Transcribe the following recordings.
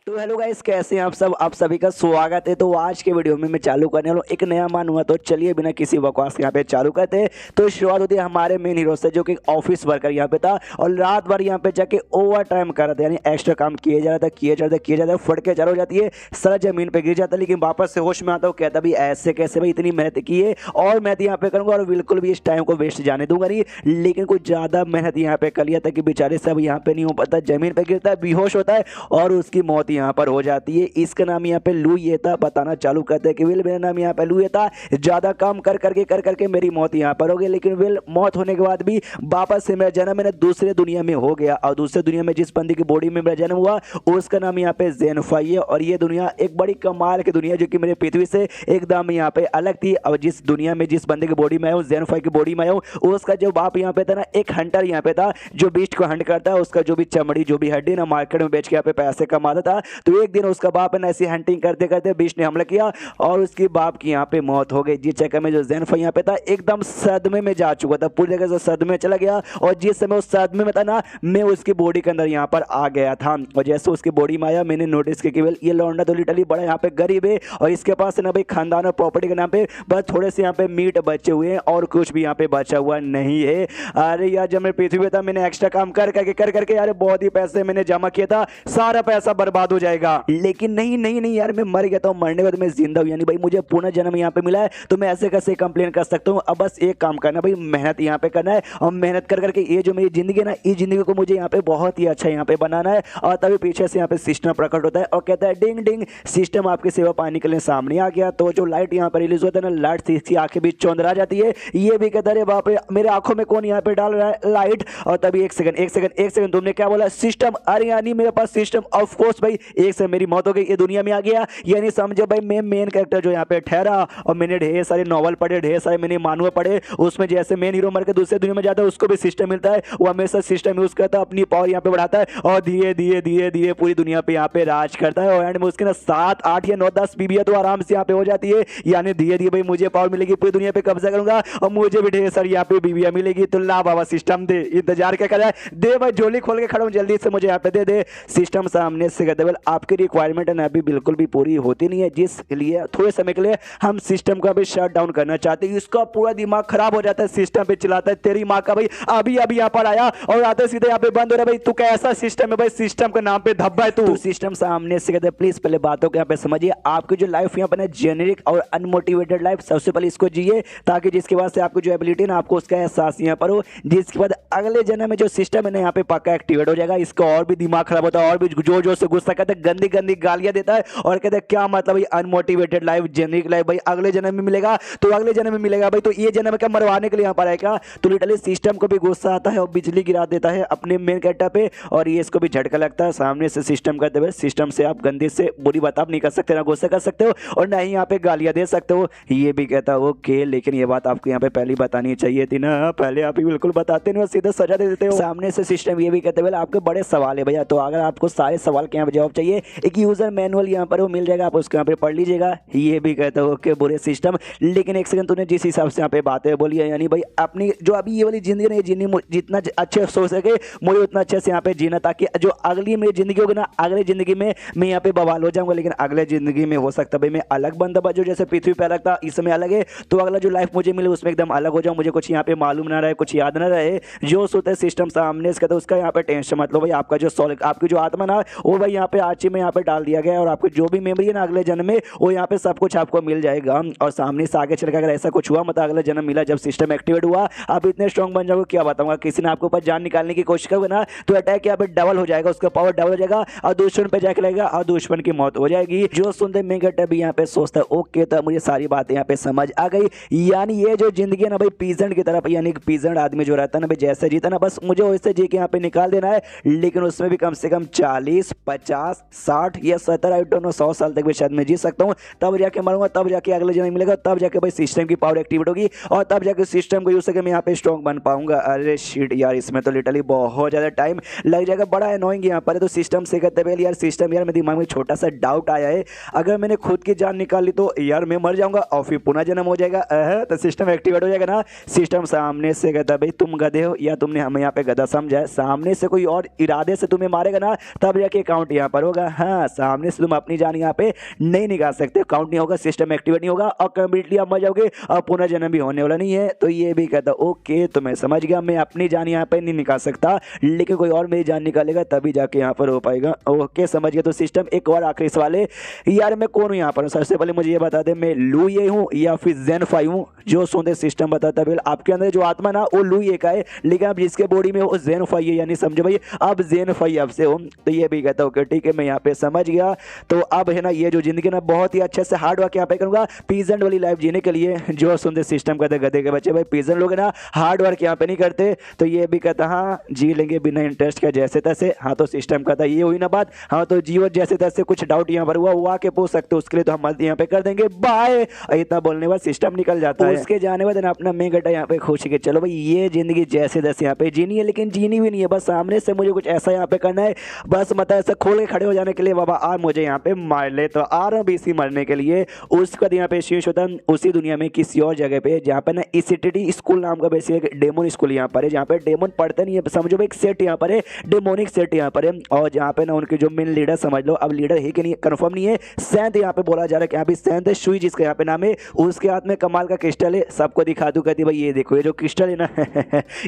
तो hello guys, कैसे हैं आप सब। आप सभी का स्वागत है। तो आज के वीडियो में मैं चालू करने वाला हूँ एक नया मान हुआ। तो चलिए बिना किसी बकवास के यहाँ पे चालू करते हैं। तो शुरुआत होती है हमारे मेन हीरो से, जो कि ऑफिस वर्कर यहाँ पे था और रात भर यहाँ पे जाके ओवर टाइम कर रहा था, यानी एक्स्ट्रा काम किए जा रहा था, किए जा रहा था, फट के चालू हो जाती है, सारा जमीन पे गिर जाता है। लेकिन वापस से होश में आता हूँ, कहता भी ऐसे कैसे भाई, इतनी मेहनत की है और मैं यहाँ पे करूँगा और बिल्कुल भी इस टाइम को वेस्ट जाने दूंगा नहीं। लेकिन कुछ ज़्यादा मेहनत यहाँ पे कर लिया था कि बेचारे सब यहाँ पे नहीं हो पाता, जमीन पे गिरता है, बेहोश होता है और उसकी मौत यहाँ पर हो जाती है। इसका नाम यहाँ पे लू ये था। बताना चालू करते हैं कि विल, मेरा नाम यहाँ पे लू ये था। ज़्यादा काम कर करके मेरी मौत यहाँ पर हो गई। लेकिन विल, मौत होने के बाद भी वापस से मेरा जन्म मैंने दूसरे दुनिया में हो गया और दूसरे दुनिया में जिस बंदी की बॉडी में मेरा जन्म हुआ उसका नाम यहाँ पे जेनफाई है। और ये दुनिया एक बड़ी कमाल की दुनिया, जो कि मेरे पृथ्वी से एकदम यहाँ पे अलग थी। और जिस दुनिया में जिस बंदे की बॉडी में आया हूँ, जेनफाई की बॉडी में आया हूँ, उसका जो बाप यहाँ पे था ना, एक हंटर यहाँ पे था जो बीस्ट को हंट करता है। उसका जो भी चमड़ी, जो भी हड्डी ना, मार्केट में बेच के यहाँ पे पैसे कमाता था। तो एक दिन उसका बाप ने ऐसी हंटिंग करते करते बीस्ट ने हमला किया और उसकी बाप की यहाँ पे मौत हो गई। जिस चक्कर में जो जेनफाई यहाँ पे था एकदम सदमे में जा चुका था, पूरी जगह से सदमे में चला गया। और जिस समय उस सदमे में था ना, मैं उसकी बॉडी के अंदर यहाँ पर आ गया था। और जैसे उसकी बॉडी में आया, मैंने नोटिस किया केवल ये लौंडा तो लिटरली बड़ा यहाँ पे गरीब है और इसके पास ना भाई खानदान और प्रॉपर्टी के नाम पे बस थोड़े से यहाँ पे मीट बचे हुए हैं और कुछ भी यहाँ पे बचा हुआ नहीं है। अरे यार, जब मैं पृथ्वी पे था मैंने एक्स्ट्रा काम कर करके यार बहुत ही पैसे मैंने जमा किया था, सारा पैसा बर्बाद हो जाएगा। लेकिन नहीं नहीं नहीं यार, मैं मर गया था, मरने के बाद मैं जिंदा हूँ, यानी भाई मुझे पुनः जन्म यहाँ पे मिला है। तो मैं ऐसे कैसे कंप्लेन कर सकता हूँ। अब बस एक काम करना भाई, मेहनत यहाँ पे करना है और मेहनत कर करके ये जो मेरी जिंदगी है ना, इस जिंदगी को मुझे यहाँ पे बहुत ही अच्छा यहाँ पे बनाना है। और तभी पीछे से यहाँ पे सिस्टम प्रकट होता है और कहता है डिंग डिंग, सिस्टम आपकी सेवा पाने के लिए सामने आ गया। तो जो लाइट यहाँ पे रिलीज होता है ना, लाइट इसकी आंखें भी चौंधरा जाती है। ये भी कहता है बाप रे, मेरे आंखों में कौन यहाँ पे डाल रहा है लाइट। और तभी एक सेकंड तुमने क्या बोला, सिस्टम। अरे यानी मेरे पास सिस्टम, ऑफ कोर्स भाई, एक से मेरी मौत हो गई, ये दुनिया में आ गया। यानी समझो भाई, मैं मेन कैरेक्टर जो यहाँ पे ठहरा और मैंने ढेर सारे नॉवल पढ़े, ढेर सारे मैंने मानुआ पढ़े। उसमें जैसे मेन हीरो मर के दूसरे दुनिया में जाता है, उसको भी सिस्टम मिलता है, वो हमेशा सिस्टम यूज करता है, अपनी पावर यहाँ पे बढ़ाता है और धीरे धीरे धीरे धीरे पूरी दुनिया पे यहाँ पे राज करता है। और एंड में उसके ना 7 8 या 9 10 बीबियां तो आराम से यहाँ पे हो जाती है। यानी धीरे धीरे भाई मुझे पावर मिलेगी, पूरी दुनिया पे कब्जा करूंगा और मुझे भी ढेर सारी यहाँ पे बीबियां मिलेगी। तो ला बाबा सिस्टम दे, इंतजार क्या कर रहा है, दे भाई, झोली खोल के खड़ा हूँ, जल्दी से मुझे यहाँ पे दे दे। सिस्टम सामने से कहते हैं आपकी रिक्वायरमेंट है ना अभी बिल्कुल भी पूरी होती नहीं है, जिसलिए थोड़े समय के लिए हम सिस्टम को अभी शट डाउन करना चाहते हैं। इसका पूरा दिमाग खराब हो जाता है, सिस्टम पे चिल्लाता है तेरी माँ का भाई, अभी अभी यहाँ पर आया और आते सीधे यहाँ पे बंद हो रहा है। भाई तू कैसा सिस्टम है भाई, सिस्टम के नाम पे धब्बा है तू। सिस्टम सामने से कहते हैं प्लीज पहले बातों को यहाँ पे समझिए। आपकी जो लाइफ यहाँ पर जेनेरिक और अनमोटिवेटेड लाइफ, सबसे पहले इसको जिए ताकि जिसके बाद से आपकी जो एबिलिटी ना, आपको उसका एहसास यहाँ पर हो। जिसके बाद अगले जन्म में जो सिस्टम है ना यहाँ पे पक्का एक्टिवेट हो जाएगा। इसका और भी दिमाग खराब होता है और भी जोर जोर से गुस्सा करता है, गंदी गंदी गालियां देता है और कहते हैं क्या मतलब भाई, अनमोटिवेटेड लाइफ, जेनरिक लाइफ भाई अगले जन्म में मिलेगा तो अगले जन्म में मिलेगा भाई, तो ये जन्म क्या मरवाने के लिए यहाँ पर आएगा। तो लिटरली सिस्टम को भी गुस्सा आता है और बिजली गिरा देता है अपने मेन कैरेक्टर पे और ये इसको भी झटका लगता है। सामने से सिस्टम करते हुए, सिस्टम से आप गंदे से बुरी बात आप नहीं कर सकते, ना गुस्सा कर सकते हो और ना ही यहाँ पे गालियां दे सकते हो। ये भी कहता है ओके, लेकिन ये बात आपको यहाँ पे पहले बतानी चाहिए थी ना, पहले आप ही बिल्कुल बताते नहीं, सीधे सजा दे देते हो। सामने से सिस्टम ये भी कहते हुए आपके बड़े सवाल है भैया, तो अगर आपको सारे सवाल के यहाँ पे जवाब चाहिए, एक यूजर मैनुअल यहाँ पर वो मिल जाएगा, आप उसको यहाँ पे पढ़ लीजिएगा। ये भी कहते हो ओके बुरे सिस्टम, लेकिन एक सेकंड, तूने जिस हिसाब से यहाँ पे बातें बोली है, यानी भाई अपनी जो अभी ये वाली जिंदगी नहीं, जिंदगी जितना अच्छे सोच सके मुझे उतना अच्छे से यहाँ पे जीना, ताकि जो अगली मेरी जिंदगी होगी ना, अगली जिंदगी में मैं यहाँ पे बवाल हो जाऊंगा। लेकिन अगले जिंदगी में हो सकता भाई मैं अलग बंदा बचूं, जैसे पृथ्वी पे अलग था इस समय अलग है, तो अगला जो लाइफ मुझे मिले उसमें एकदम अलग हो जाऊं, मुझे कुछ यहाँ पे मालूम ना रहे, कुछ याद ना रहे। जो सोचता है सिस्टम सामने से कहता है उसका यहाँ पे टेंशन मतलब भाई, आपका जो सोल, आपकी जो आत्मा ना, वो भाई यहाँ पे आची में यहाँ पे डाल दिया गया है और आपकी जो भी मेमोरी है ना अगले जन्म में, वो यहाँ पे सब कुछ आपको मिल जाएगा। और सामने से आगे चलकर अगर ऐसा कुछ हुआ, मतलब अगला जन्म मिला, जब सिस्टम एक्टिवेट हुआ, आप इतने स्ट्रॉन्ग बन जाओगे क्या बताऊंगा। किसी ने आपके ऊपर जान निकालने की कोशिश करोगे ना, तो अटैक यहाँ पे डबल हो जाएगा, उसका पावर डबल हो जाएगा और दुश्मन पे जाके लगेगा और दुश्मन की मौत हो जाएगी। जो सुनते मैं भी यहाँ पे सोचता है ओके, तो मुझे सारी बातें यहाँ पे समझ आ गई। यानी ये जो जिंदगी है ना भाई, पीजेंट की तरफ, यानी पीजेंट आदमी जो रहता है ना भाई, जैसे जीता ना, बस मुझे वैसे जी के यहाँ पे निकाल देना है। लेकिन उसमें भी कम से कम 40 50 60 या 70 आई डोंट नो 100 साल तक भी शायद मैं जी सकता हूँ, तब जाके मरूंगा, तब जाके अगले जन्म मिलेगा, तब जाके भाई सिस्टम की पावर एक्टिवेट होगी और तब जाके सिस्टम को यूज करके मैं यहाँ पे स्ट्रॉन्ग बन पाऊंगा। अरे शिट यार, इसमें तो लिटरली बहुत ज्यादा टाइम लग जाएगा, बड़ा अनोइंग यहाँ पर है। तो सिस्टम से कहते हैं यार सिस्टम, यार मेरे दिमाग में छोटा सा डाउट आया है, अगर मैंने खुद की जान निकाली तो यार मैं मर जाऊंगा और फिर पुनः जन्म हो जाएगा। तो सिस्टम एक्टिवेट हो जाएगा ना। सिस्टम सामने से कहता है भाई तुम गधे हो या तुमने हमें यहाँ पे गधा समझा है, सामने से कोई और इरादे से तुम्हें मारेगा ना, तब जाके अकाउंट यहाँ पर होगा। हाँ, सामने से तुम अपनी जान यहाँ पे नहीं निकाल सकते, काउंट नहीं होगा, सिस्टम एक्टिवेट नहीं होगा और कम्प्लीटली आप मर जाओगे और पुनर्जन्म भी होने वाला नहीं है। तो ये भी कहता ओके, तो मैं समझ गया, मैं अपनी जान यहाँ पे नहीं निकाल सकता, लेकिन कोई और मेरी जान निकालेगा तभी जाके यहाँ पर हो पाएगा। ओके, समझ गया। तो सिस्टम एक और आखिरी सवाल है यार, मैं कौन हूँ यहाँ पर? सबसे पहले मुझे ये बता दे, मैं लू ये हूँ या फिर जेन 5 हूँ? जो सुनते सिस्टम बताता है आपके अंदर जो आत्मा ना वो लू ये का है, लेकिन आप जिसके बॉडी में वो जेन 5 है, यानी समझो भाई अब जेन 5 अब से हो। तो ये भी कहता हूँ ठीक है, मैं यहाँ पे समझ गया। तो अब है ना ये जो जिंदगी ना बहुत ही अच्छे से हार्ड वर्क यहाँ पे करूंगा पीजेंट वाली लाइफ जीने के लिए। जो सुनते सिस्टम कहते गधे के बच्चे, भाई पीजेंट लोग ना हार्ड वर्क यहाँ पे नहीं करते। तो ये भी कहता हाँ जी लेंगे बिना इंटरेस्ट का जैसे तैसे। हाँ, तो सिस्टम कहता ये हुई ना बात। हाँ, तो जीवन जैसे तैसे कुछ डाउट यहाँ पर हुआ वो आके पूछ सकते हो, उसके लिए तो हम यहाँ पे कर देंगे बाय। इतना बोलने बाद सिस्टम निकल जाता है। उसके जाने बाद अपना मैं गड्ढा यहाँ पे खुश के चलो भाई ये जिंदगी जैसे तैसे यहाँ पे जीनी है, लेकिन जीनी भी नहीं है, बस सामने से मुझे कुछ ऐसा यहाँ पे करना है, बस मतलब ऐसा खोल के खड़े हो जाने के लिए बाबा आ मुझे यहाँ पे मार ले। तो आ रहा हूँ बीसी मरने के लिए। उसके बाद यहाँ पे शेष होता है उसी दुनिया में किसी और जगह पे जहाँ पे ना इसिटी स्कूल नाम का बेसिक डेमोन स्कूल यहाँ पर है, जहाँ पे डेमोन पढ़ते नहीं है, समझो भाई एक सेट यहाँ पर है, डेमोनिक सेट यहाँ पर है। और जहाँ पे ना उनके जो मेन लीडर समझ लो, अब लीडर है कि नहीं कंफर्म नहीं है, सैंत यहाँ पे बोला जा रहा है कि यहाँ पे सैंत है, सुई जिसका यहाँ पे नाम है, उसके हाथ में कमाल का क्रिस्टल है। सबको दिखा दूं, कहती भाई ये देखो ये जो क्रिस्टल है ना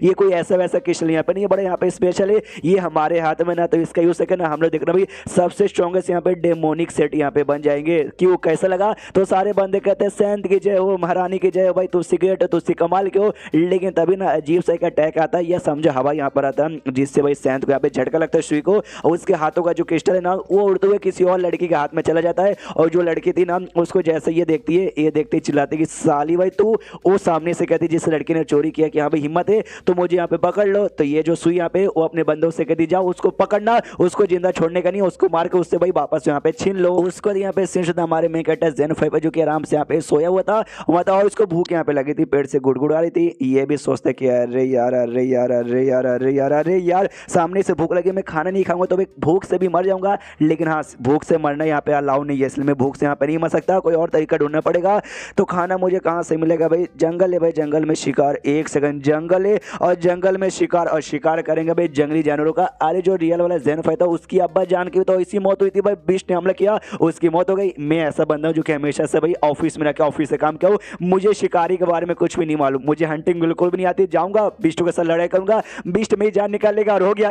ये कोई ऐसा वैसा क्रिस्टल यहाँ पे नहीं है, बड़ा यहाँ पे स्पेशल है, ये हमारे हाथ में ना, तो इसका यूज करके ना हम लोग देखना भाई सबसे स्ट्रॉन्गेस्ट यहाँ पे डेमोनिक सेट यहाँ पे बन जाएंगे। क्यों, कैसा लगा? तो सारे बंदे कहते हैं सैंत की जय हो, महारानी की जय हो, भाई तुझसे ग्रेट हो, तुझसे कमाल के हो। लेकिन तभी ना अजीब सा एक अटैक आता है, या समझो हवा यहाँ पर आता है, जिससे भाई सैंत को यहाँ पे झटका लगता है सुई को, और उसके हाथों का जो क्रिस्टल है ना वो उड़ते हुए किसी और लड़की के हाथ में चला जाता है। और जो लड़की थी ना उसको जैसे ये देखती है, ये देखती चिल्लाती कि साली भाई तू, वो सामने से कहती जिस लड़की ने चोरी किया कि यहाँ पे हिम्मत है तो मुझे यहाँ पे पकड़ लो। तो ये जो सुई यहाँ पे वो अपने बंदों से कहती जाओ उसको पकड़ना, उसको जिंदा छोड़ने का नहीं, उसको मार के उससे भाई वापस यहाँ पे छीन लो। उसको यहाँ पे सिंह हमारे में कहता है जेन 5 जो कि आराम से यहाँ पे सोया हुआ था और उसको भूख यहाँ पे लगी थी, पेट से गुड़गुड़ आ रही थी। ये भी सोचता कि अरे यार अरे यार अरे यार अरे यार अरे यार सामने से भूख लगी, मैं खाना नहीं खाऊंगा तो भाई भूख से भी मर जाऊंगा। लेकिन हाँ, भूख से मरना यहाँ पे अलाउ नहीं है, इसलिए मैं भूख से यहाँ पे नहीं मर सकता, कोई और तरीका ढूंढना पड़ेगा। तो खाना मुझे कहाँ से मिलेगा भाई? जंगल है भाई, जंगल में शिकार, एक सेकंड, जंगल है और जंगल में शिकार, और शिकार करेंगे भाई जंगली जानवरों का। अरे जो रियल वाला जेन 5 था उसकी अब्बा जान की तो इसी मौत हुई थी भाई, बिस्ट ने हमला किया, उसकी मौत हो गई। मैं ऐसा बंदा हूँ जो कि हमेशा से भाई ऑफिस में रह के ऑफिस से काम किया हूँ, मुझे शिकारी के बारे में कुछ भी नहीं मालूम, मुझे हंटिंग बिल्कुल भी नहीं आती। जाऊंगा बिस्टों के साथ लड़ाई करूंगा, बिस्ट मेरी जान निकाल लेगा और हो गया।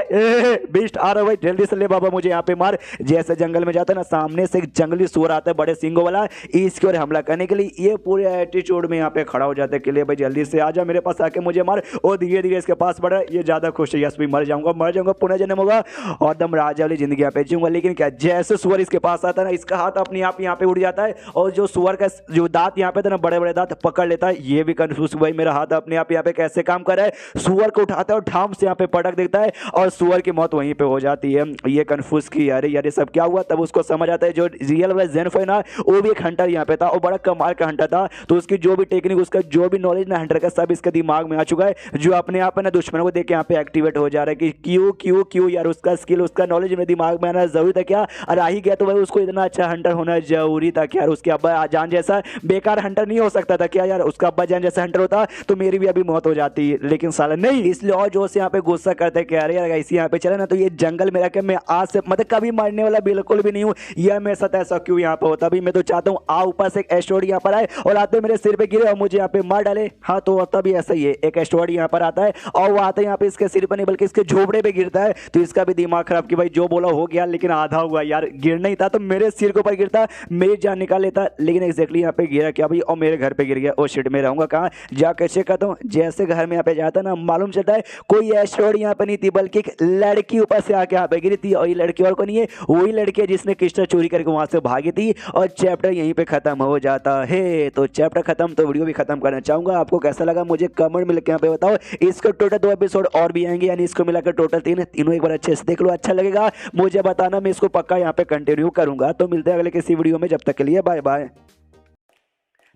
बिस्ट आ रहा भाई, जल्दी से ले बाबा मुझे यहाँ पे मार। जैसे जंगल में जाता है ना, सामने से एक जंगली सुअर आता है बड़े सिंगों वाला, इसकी ओर हमला करने के लिए ये पूरे एटीट्यूड में यहाँ पे खड़ा हो जाता है कि ले भाई जल्दी से आ जा मेरे पास आके मुझे मार। और धीरे धीरे इसके पास बढ़ा, ये ज्यादा खुश है, यस भी मर जाऊंगा पुनर्जन्म होगा और दम राजा वाली जिंदगी यहाँ पे जीऊंगा। लेकिन क्या, जैसे सुअर इसके पास आता है ना, इसका हाथ अपने आप यहाँ पे उड़ जाता है और जो सुअर का जो दांत यहाँ पे था ना, बड़े बड़े दांत पकड़ लेता है। ये भी कंफ्यूज भाई मेरा हाथ अपने आप यहाँ पे कैसे काम कर रहा है। सुअर को उठाता है और ठाम से यहाँ पे पटक देता है और सुअर की मौत वहीं पे हो जाती है। ये कंफ्यूज की यार ये सब क्या हुआ, तब उसको समझ आता है जो रियल वाला जेन 5 ना वो भी एक हंटर यहाँ पे था और बड़ा कमाल का हंटर था। तो उसकी जो भी टेक्निक, उसका जो भी नॉलेज ना हंटर का सब इसके दिमाग में आ चुका है, जो अपने आप ना दुश्मनों को देख के यहाँ पे एक्टिवेट हो जा रहा है कि क्यों क्यों क्यों यार, उसका स्किल उसका नॉलेज मेरे दिमाग में आना जरूरी था क्या? और आ ही गया तो भाई उसको इतना अच्छा हंटर होना जरूरी था क्या यार? उसके अब्बा जान जैसा बेकार हंटर नहीं हो सकता था क्या यार? उसका अब्बा जान जैसा हंटर होता तो मेरी भी अभी मौत हो जाती है, लेकिन साला नहीं। इसलिए और जो से यहाँ पे गुस्सा करते हैं कि अरे यार इसी यहाँ पे चला ना तो ये जंगल में रह के मैं आज से मतलब कभी मरने वाला बिल्कुल भी नहीं हूँ, यह मेरे साथ ऐसा क्यों यहाँ पे होता? अभी मैं तो चाहता हूँ आ ऊपर से एक एस्ट्रॉइड यहाँ पर आए और आते मेरे सिर पे गिरे और मुझे यहाँ पे मार डाले। हाँ, तो होता भी ऐसा ही है, एक एस्ट्रॉइड यहाँ पर आता है और वो आता है यहाँ पे इसके सिर पर नहीं बल्कि इसके झोपड़े पे गिरता है। तो इसका भी दिमाग खराब कि भाई जो बोला हो गया, लेकिन आधा हुआ यार, गिरना ही था तो मेरे सिर के ऊपर गिरता, मेरी जान निकाल लेता। लेकिन एग्जैक्टली यहाँ पे गिरा क्या भाई, और मेरे घर पे गिर गया। ओ शिट, मैं रहूंगा कहाँ? जाकर चेक करता हूँ। जैसे घर में यहाँ पे जाता ना, मालूम चलता है कोई एस्ट्रॉइड यहाँ पे नहीं थी बल्कि एक लड़की ऊपर से आके यहाँ पे गिरी थी। और ये लड़की और को नहीं है, वही लड़की है जिसने क्रिस्टल चोरी करके वहां से भागी थी। और चैप्टर यहीं पे खत्म हो जाता है। तो चैप्टर खत्म, तो वीडियो भी खत्म करना चाहूंगा। आपको कैसा लगा मुझे कमेंट में लिख के यहाँ पे बताओ। इसको टोटल 2 एपिसोड और भी आएंगे, यानी इसको मिलाकर टोटल 3, तीनों एक बार अच्छे से देख लो, अच्छा लगेगा मुझे बताना, मैं इसको पक्का यहाँ पे कंटिन्यू करूंगा। तो मिलते हैं अगले किसी वीडियो में, जब तक के लिए बाय बाय।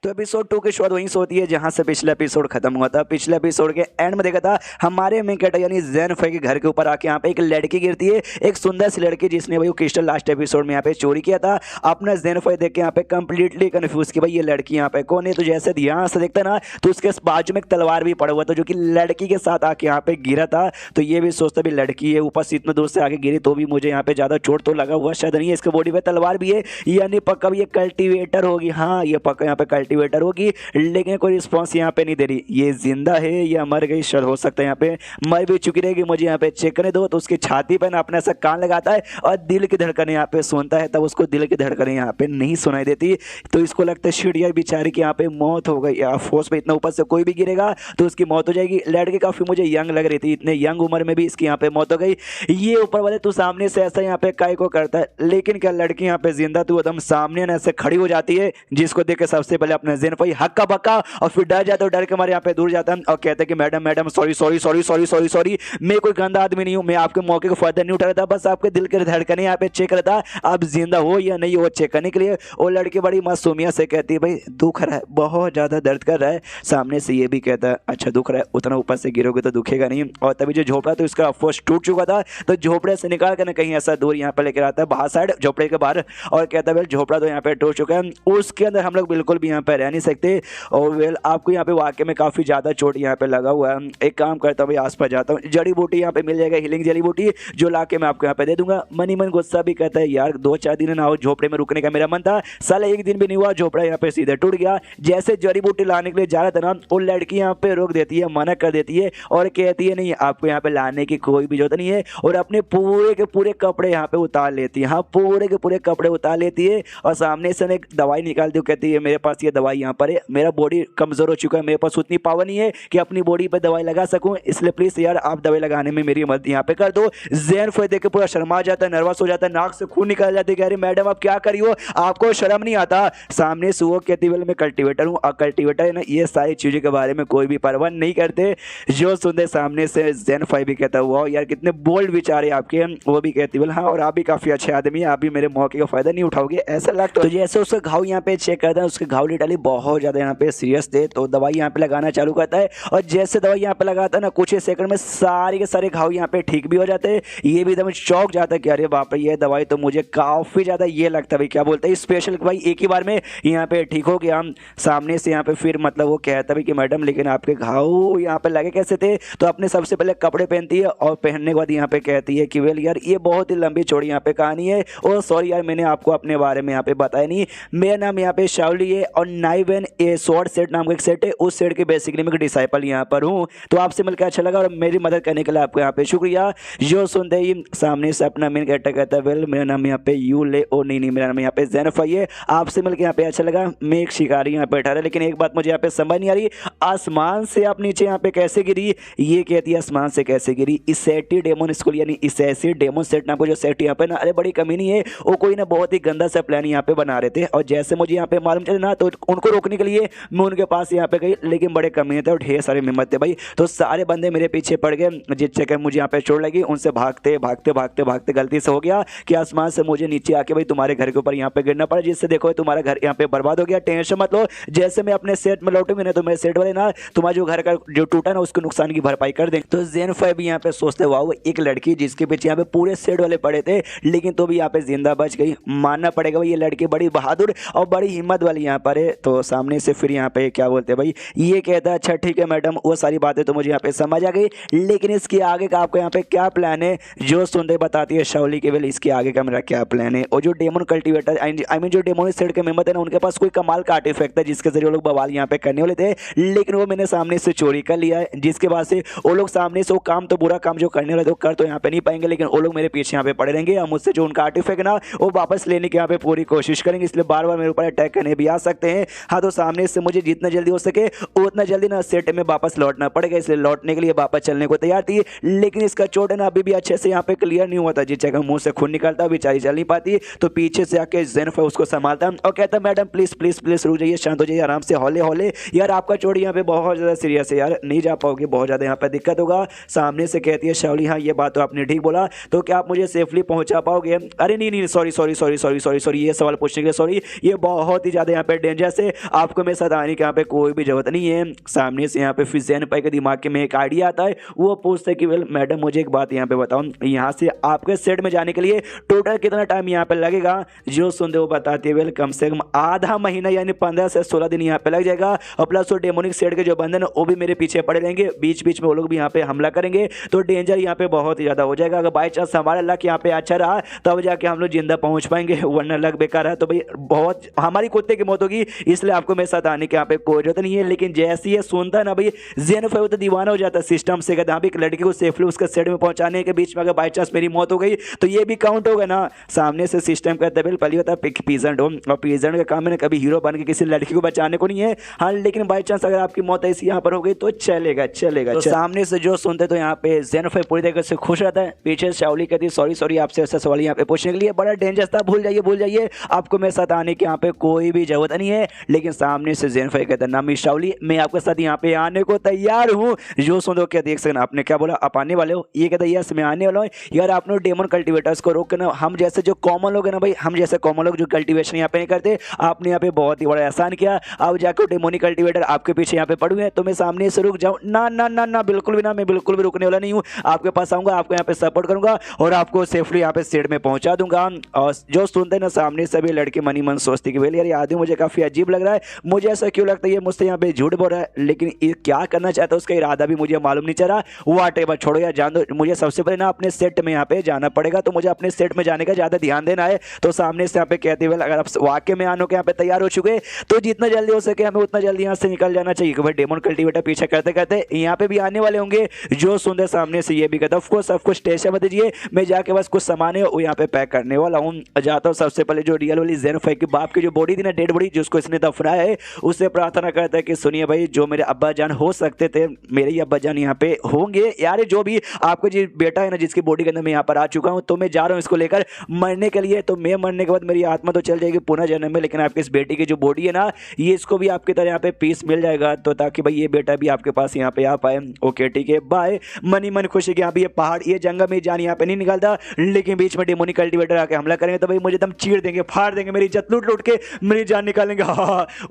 तो एपिसोड 2 की शुरुआत वहीं से होती है जहां से पिछला एपिसोड खत्म हुआ था। पिछले एपिसोड के एंड में देखा था हमारे मेन कैरेक्टर यानी ज़ेनफाई के घर के ऊपर आके यहाँ पे एक लड़की गिरती है, एक सुंदर सी लड़की जिसने भाई वो क्रिस्टल लास्ट एपिसोड में यहाँ पे चोरी किया था। अपना ज़ेनफाई देख के यहाँ पे कंप्लीटली कंफ्यूज कि भाई ये लड़की यहाँ पे कौन है। तो जैसे यहाँ से देखता ना तो उसके बाजू में एक तलवार भी पड़ा हुआ था जो कि लड़की के साथ आके यहाँ पे गिरा था। तो ये भी सोचता भी लड़की है, ऊपर से इतना दूर से आके गिरी तो भी मुझे यहाँ पे ज़्यादा चोट तो लगा हुआ शायद नहीं है, इसके बॉडी पे तलवार भी है यानी पक्का भी ये कल्टिवेटर होगी। हाँ ये पक्का यहाँ पे कल्टिवेटर होगी, लेकिन कोई रिस्पॉन्स यहाँ पे नहीं दे रही। ये जिंदा है या मर गई शायद, हो सकता है यहाँ पे मर भी चुकी रहेगी। मुझे यहाँ पे चेक करने दो। तो उसकी छाती पे ना अपना ऐसा कान लगाता है और दिल की धड़कनें यहाँ पे सुनता है, तब उसको दिल की धड़कनें यहाँ पे नहीं सुनाई देती। तो इसको लगता है शिट बेचारी की यहाँ पे मौत हो गई, या फोर्स पे इतना ऊपर से कोई भी गिरेगा तो उसकी मौत हो जाएगी। लड़की काफी मुझे यंग लग रही थी, इतने यंग उम्र में भी इसकी यहाँ पे मौत हो गई। ये ऊपर वाले तू सामने से ऐसा यहाँ पे काय को करता है, लेकिन क्या लड़की यहाँ पे जिंदा तू एकदम सामने ना ऐसे खड़ी हो जाती है, जिसको देख के सबसे पहले अपने ज़ेनफाई हक्का बक्का और फिर डर जाता है। डर के मारे यहाँ पे दूर जाता है और कहते हैं कि madam madam sorry sorry sorry sorry sorry sorry, मैं कोई गंदा आदमी नहीं हूँ, मैं आपके मौके को फायदा नहीं उठा रहा था, बस आपके दिल के धड़कने यहाँ पे चेक रहा था आप जिंदा हो या नहीं हो चेक करने के लिए। और लड़की बड़ी मासूमियत से कहती है भाई दुख रहा है, बहुत ज़्यादा दर्द कर रहा है। सामने से ये भी कहता है अच्छा दुख रहा है, उतना ऊपर से गिरोगे तो दुखेगा नहीं। और तभी जो झोपड़ा तो इसका ऑफकोर्स टूट चुका था, तो झोपड़े से निकाल कर ना कहीं ऐसा दूर यहाँ पर लेकर आता है बाहर साइड झोपड़े के बाहर, और कहता है वेल झोपड़ा तो यहाँ पे टूट चुका है, उसके अंदर हम लोग बिल्कुल भी यहाँ पे रह नहीं सकते। और वेल आपको यहाँ पे वाकई में काफ़ी ज़्यादा चोट यहाँ पे लगा हुआ है। एक काम करता हूँ भाई आस पास जाता हूँ, जड़ी बूटी यहाँ पे मिल जाएगा, हीलिंग जड़ी बूटी जो ला के मैं आपको यहाँ पे दे दूंगा। मनी मन गुस्सा भी कहता है यार 2-4 दिन ना हो, झोपड़े में रुकने का मेरा मन था, साला एक दिन भी नहीं हुआ, झोपड़ा यहाँ पे सीधे टूट गया। जैसे जड़ी बूटी लाने के लिए जा रहा था ना, वो लड़की यहाँ पे रोक देती है, मना कर देती है और कहती है नहीं आपको यहाँ पे लाने की कोई भी जरूरत नहीं है, और अपने पूरे के पूरे कपड़े यहाँ पे उतार लेती है। हाँ पूरे के पूरे कपड़े उतार लेती है और सामने से एक दवाई निकालती है, कहती है मेरे पास ये दवाई यहाँ पर है, मेरा बॉडी कमजोर हो चुका है, मेरे पास उतनी पावर नहीं है कि अपनी बॉडी पर दवाई लगा सकूं, इसलिए प्लीज यार आप दवाई लगाने में मेरी मदद यहाँ पे कर दो। ज़ेनफाई देख के पूरा शर्मा जाता है, नर्वस हो जाता है, नाक से खून निकल जाती है, कह रही मैडम आप क्या करी हो, आपको शर्म नहीं आता। सामने से वो कहती है मैं कल्टिवेटर हूँ, और कल्टिवेटर है ना ये सारी चीज़ों के बारे में कोई भी परवाह नहीं करते। जो सुनते सामने से ज़ेनफाई भी कहता हुआ यार कितने बोल्ड विचार है आपके, वो भी कहती है हाँ और आप भी काफ़ी अच्छे आदमी है, आप भी मेरे मौके का फायदा नहीं उठाओगे ऐसा लगता। तो जैसे उसका घाव यहाँ पे चेक करता है, उसके घाव लिटरली बहुत ज़्यादा यहाँ पे सीरियस थे, तो दवाई यहाँ पे लगाना चालू करता है, और जैसे दवाई यहाँ पे लगाता है ना कुछ ही सेकंड में सारे के सारे घाव यहाँ पे ठीक भी हो जाते हैं। ये भी एकदम चौंक जाता है कि अरे बाप रे ये दवाई तो मुझे काफ़ी ज़्यादा ये लगता है भाई क्या बोलते हैं स्पेशल भाई एक ही बार में यहाँ पे ठीक हो गया। सामने से यहाँ पे फिर मतलब वो कहता है कि मैडम लेकिन आपके घाव यहाँ पे लगे कैसे थे, तो अपने सबसे पहले कपड़े पहनती है और पहनने के बाद यहाँ पे कहती है कि वेल यार ये बहुत ही लंबी चौड़ी यहाँ पे कहानी है, और सॉरी यार मैंने आपको अपने बारे में यहाँ पे बताया नहीं, मेरा नाम यहाँ पे शाओली है और naive and A sword set नाम का एक सेट है, उस सेट के बेसिकली मैं डिसाइपल यहाँ पर हूँ। तो आपसे मिलकर अच्छा लगा और मेरी मदद करने के लिए आपको यहाँ पे शुक्रिया। जो सुनते ही सामने से अपना मेन कैरेक्टर कहता है वेल मेरा नाम यहाँ पे यू ले ओ नहीं मेरा नाम यहाँ पे ज़ेनफाई है, आपसे मिलकर यहाँ पे अच्छा लगा, मैं एक शिकारी यहाँ पे बैठा रहा, लेकिन एक बात मुझे यहाँ पे समझ नहीं आ रही, आसमान से आप नीचे यहाँ पे कैसे गिरी। ये कहती है आसमान से कैसे गिरी, इसेटी डेमन स्कूल यानी इसेसी डेमन सेट नाम का जो सेट यहाँ पे ना, अरे बड़ी कमी नहीं है, वो कोई ना बहुत ही गंदा सा प्लान यहाँ पे बना रहे थे, और जैसे मुझे यहाँ पे मालूम चले ना तो उनको रोकने के लिए मैं उनके पास यहाँ पे गई, लेकिन बड़े कमी थे और ढेर सारे मेहमत थे भाई, तो सारे बंदे मेरे पीछे पड़ गए, जिस जगह मुझे यहाँ पे चोट लगी उनसे भागते भागते भागते भागते गलती से हो गया कि आसमान से मुझे नीचे आके भाई तुम्हारे घर के ऊपर यहाँ पे गिरना पड़ा, जिससे देखो तुम्हारा घर यहाँ पे बर्बाद हो गया। टेंशन मत लो, जैसे मैं अपने सेट में लौटूंगी ना तो मेरे सेट वाले ना तुम्हारा जो घर का जो टूटा ना उसके नुकसान की भरपाई कर देंगे। तो ज़ेनफाई भी यहाँ पे सोचते वाह एक लड़की जिसके पीछे यहाँ पे पूरे सेट वाले पड़े थे लेकिन तो भी यहाँ पे जिंदा बच गई, मानना पड़ेगा भाई ये लड़की बड़ी बहादुर और बड़ी हिम्मत वाली यहाँ पर है। तो सामने से फिर यहाँ पे क्या बोलते हैं भाई, ये कहता है अच्छा ठीक है मैडम वो सारी बातें तो मुझे यहाँ पे समझ आ गई, लेकिन इसके आगे का आपको यहाँ पे क्या प्लान है। जो सुनते बताती है शाओली के वेल इसके आगे का मेरा क्या प्लान है। और जो डेमन कल्टिवेटर आई मीन जो डेमोनिक सेट के मेंबर थे ना उनके पास कोई कमाल का आर्टिफैक्ट है जिसके जरिए वो लोग बवाल यहाँ पे करने वाले थे, लेकिन वो मैंने सामने से चोरी कर लिया है, जिसके बाद से वो लोग सामने से वो काम तो बुरा काम जो करने वाले थे वो कर तो यहाँ पे नहीं पाएंगे, लेकिन वो लोग मेरे पीछे यहाँ पे पड़े रहेंगे और मुझसे जो उनका आर्टिफैक्ट ना वो वापस लेने की यहाँ पे पूरी कोशिश करेंगे, इसलिए बार बार मेरे ऊपर अटैक करने भी आ सकते हैं। हाँ तो सामने से मुझे जितना जल्दी हो सके उतना जल्दी ना सेट में वापस लौटना पड़ेगा, इसलिए लौटने के लिए वापस चलने को तैयार थी, लेकिन इसका चोट है ना अभी भी अच्छे से यहाँ पे क्लियर नहीं हुआ था, जिस जगह मुंह से खून निकलता बेचारी चल नहीं पाती, तो पीछे से आके ज़ेनफाई उसको संभालता और कहता मैडम प्लीज प्लीज प्लीज रुक जाइए, शांत हो जाइए, आराम से हौले हौले, यार आपका चोट यहाँ पे बहुत ज़्यादा सीरियस है यार, नहीं जा पाओगे, बहुत ज़्यादा यहाँ पे दिक्कत होगा। सामने से कहती है शाओली हाँ ये बात तो आपने ठीक बोला, तो क्या आप मुझे सेफली पहुँचा पाओगे। अरे नहीं नहीं sorry sorry sorry sorry sorry sorry ये सवाल पूछने के लिए सॉरी, ये बहुत ही ज़्यादा यहाँ पे डेंजर जैसे आपको मेरे साथ आने की यहाँ पे कोई भी जरूरत नहीं है। सामने से यहाँ पे फिर जैन भाई के दिमाग में एक आइडिया आता है, वो पूछते कि वेल मैडम मुझे एक बात यहाँ पे बताओ, यहाँ से आपके सेट में जाने के लिए टोटल कितना टाइम यहाँ पे लगेगा। जो सुनते वो बताते वेल कम से कम आधा महीना यानी 15 से 16 दिन यहाँ पे लग जाएगा। और प्लस वो डेमोनिक सेट के जो बंदे हैं वो भी मेरे पीछे पड़े रहेंगे, बीच बीच में वो लोग भी यहाँ पे हमला करेंगे, तो डेंजर यहाँ पे बहुत ही ज़्यादा हो जाएगा। अगर बाई चांस हमारा लक यहाँ पे अच्छा रहा तब जाके हम लोग जिंदा पहुँच पाएंगे, वरना लक बेकार है तो भाई बहुत हमारी कुत्ते की मौत होगी। इसलिए आपको मेरे साथ आने की यहाँ पे कोई जरूरत नहीं है। लेकिन जैसे ये सुनता है ना भाई जेन फाइव तो दीवाना हो जाता है सिस्टम से, कहता एक लड़की को सेफली उसके सेट में पहुंचाने के बीच में अगर बाई चांस मेरी मौत हो गई तो ये भी काउंट होगा ना। सामने से सिस्टम कहता है पहले होता है पीजेंट हो, और पीजेंट का काम है ना कभी हीरो बन के किसी लड़की को बचाने को नहीं है। हाँ लेकिन बाई चांस अगर आपकी मौत ऐसी यहाँ पर हो गई तो चलेगा चलेगा। तो सामने से जो सुनते तो यहाँ पे जेन फाइव पूरी तरीके से खुश रहता है। पीछे शाओली कहती सॉरी सॉरी आपसे ऐसा सवाल यहाँ पे पूछने के लिए, बड़ा डेंजरस था, भूल जाइए आपको मेरे साथ आने की यहाँ पे कोई भी जरूरत नहीं है। लेकिन सामने से जेन फाइव कहता है ना मिस शाओली मैं आपके साथ यहाँ पे आने को तैयार हूँ। जो सुन दो क्या देख सकते आपने क्या बोला आप आने वाले हो, ये कहता है यस मैं आने वाला हूँ। यार आपने डेमन कल्टिवेटर्स को रोक के ना हम जैसे जो कॉमन लोग है ना भाई, हम जैसे कॉमन लोग जो कल्टिवेशन यहाँ पे नहीं करते, आपने यहाँ पे बहुत ही बड़ा एहसान किया। अब जाकर डेमोनिक कल्टिवेटर आपके पीछे यहाँ पे पड़े हैं तो मैं सामने से रुक जाऊँ ना ना ना ना बिल्कुल भी ना, मैं बिल्कुल भी रुकने वाला नहीं हूँ। आपके पास आऊँगा, आपको यहाँ पे सपोर्ट करूँगा और आपको सेफली यहाँ पे सेट में पहुँचा दूंगा। और जो सुनते हैं ना सामने सभी लड़के मनी मन सोचती कि यार ये आदमी मुझे काफ़ी अजीब लग रहा है, मुझे ऐसा क्यों लगता है ये मुझसे यहाँ पे झूठ बोल रहा है, लेकिन ये क्या करना चाहता है उसका इरादा भी मुझे मालूम नहीं चला। व्हाटएवर छोड़ो यार जान दो, मुझे सबसे पहले ना अपने सेट में यहाँ पे जाना पड़ेगा, तो मुझे अपने सेट में जाने का ज़्यादा ध्यान देना है। तो सामने से यहाँ पे कहते हुए अगर आप वाकई में आने के यहाँ पे तैयार हो चुके तो जितना जल्दी हो सके हमें उतना जल्दी यहाँ से निकल जाना चाहिए, क्योंकि डेमन कल्टिवेटर पीछे करते करते यहाँ पे भी आने वाले होंगे। जो सुंदर सामने से ये भी कहता है सब कुछ टेंशन मत दीजिए, मैं जाके बस कुछ सामान है वो यहाँ पे पैक करने वाला हूँ। जाता हूँ सबसे पहले जो रियल वाली जेन फाइव के बाप की जो बॉडी थी ना, डेड बॉडी जिसको इसने दफनाया है, उससे प्रार्थना करता है कि सुनिए भाई जो मेरे अब्बा जान हो सकते थे मेरे ही अब्बा जान यहाँ पे होंगे। यार जो भी आपको जो बेटा है ना जिसकी बॉडी के अंदर मैं यहाँ पर आ चुका हूँ, तो मैं जा रहा हूँ इसको लेकर मरने के लिए। तो मैं मरने के बाद मेरी आत्मा तो चल जाएगी पुनः जन्म में, लेकिन आपकी इस बेटी की जो बॉडी है ना ये इसको भी आपकी तरह यहाँ पे पीस मिल जाएगा, तो ताकि भाई ये बेटा भी आपके पास यहाँ पे आ पाए। ओके ठीक है बाय। मनी मन खुशी कि यहाँ पे ये पहाड़ ये जंगल में जान यहाँ पे नहीं निकलता, लेकिन बीच में डेमोनिक कल्टिवेटर आके हमला करेंगे तो भाई मुझे एकदम चीर देंगे, फाड़ देंगे, मेरी इज्जत लूट लूट के मेरी जान निकालेंगे।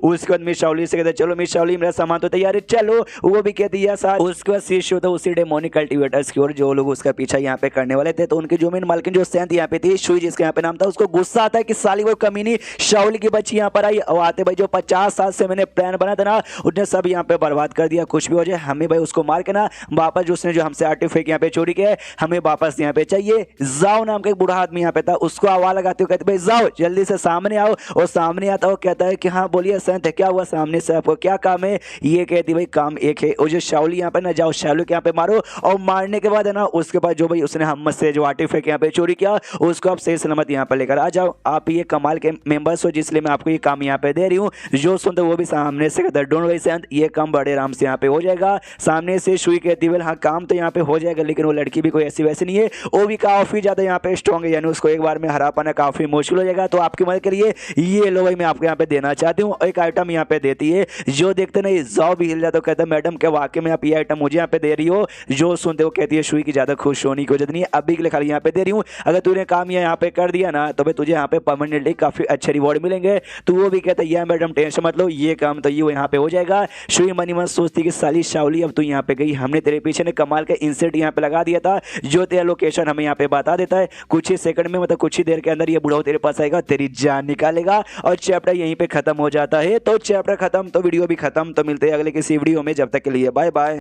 उसके बाद मिस शाओली से कहते चलो मिस शाओली मेरा सामान तो तैयार है चलो, वो भी कहती है साथ। उसके बाद शिष्य होता उसी डेमोनिक कल्टिवेटर्स की ओर, जो लोग उसका पीछा यहाँ पे करने वाले थे, तो उनकी जो मेन मालकिन जो सेंथ यहाँ पे थी शुई जिसका यहाँ पे नाम था, उसको गुस्सा आता है कि साली वो कमीनी शाओली की बच्ची यहाँ पर आई और आते भाई जो 50 साल से मैंने प्लान बना था ना उसने सब यहाँ पे बर्बाद कर दिया। कुछ भी हो जाए हमें भाई उसको मार के ना वापस जो उसने जो हमसे आर्टिफैक्ट यहाँ पे चोरी किया है हमें वापस यहाँ पे चाहिए। जाओ नाम का एक बूढ़ा आदमी यहाँ पे था, उसको आवाज लगाते हुए कहते भाई जाओ जल्दी से सामने आओ। और सामने आता हो कहता है कि हाँ बोलिए सेंथ क्या हुआ, सामने से आपको क्या काम है। ये कहती भाई काम एक है, और जो शाओली यहाँ पे ना जाओ शाओली के यहाँ पे मारो, और मारने के बाद है ना उसके बाद जो भाई उसने हम से जो आर्टिफैक्ट यहाँ पे चोरी किया उसको आप सही सलामत यहाँ पे लेकर आ जाओ। आप ये कमाल के मेंबर्स हो जिसलिए मैं आपको ये काम यहाँ पे दे रही हूँ। जो सुनते वो भी सामने से कहता है डोंट वरी सेंथ ये काम बड़े आराम से यहाँ पे हो जाएगा। सामने से शुई कहती है हाँ काम तो यहाँ पे हो जाएगा, लेकिन वो लड़की भी कोई ऐसी वैसी नहीं है, वो भी काफी ज्यादा यहाँ पे स्ट्रॉन्ग है, यानी उसको एक बार में हरा पाना काफी मुश्किल हो जाएगा। तो आपकी मदद के लिए ये लो भाई मैं आपको यहाँ पे देना चाहती हूँ। एक आइटम यहाँ पे देती है, जो देखते नहीं जाओ भी हिल जाता, तो कहता है मैडम क्या वाकई में आप ये आइटम मुझे यहाँ पे दे रही हो। जो सुनते वो कहती है शुई की ज्यादा खुश होने की जरूरत नहीं है, अभी के लिए खाली यहाँ पे दे रही हूँ, अगर तूने काम यहाँ पे कर दिया ना तो भाई तुझे यहाँ पे परमानेंटली काफी अच्छे रिवॉर्ड मिलेंगे। तो वो भी कहता है यार मैडम टेंशन मत लो ये काम तो ये यहाँ पे हो जाएगा। शुई मनी मन सोचती कि साली शाओली अब तू यहाँ पे गई, हमने तेरे पीछे ने कमाल का इंसर्ट यहाँ पे लगा दिया था, जो तेरा लोकेशन हमें यहाँ पे बता देता है। कुछ ही सेकंड में मतलब कुछ ही देर के अंदर ये बुढ़ाऊ तेरे पास आएगा, तेरी जान निकालेगा, और चैप्टर यहीं पे खत्म हो जाता है। तो चैप्टर खत्म तो वीडियो भी खत्म। तो मिलते हैं अगले किसी वीडियो में, जब तक के लिए बाय बाय।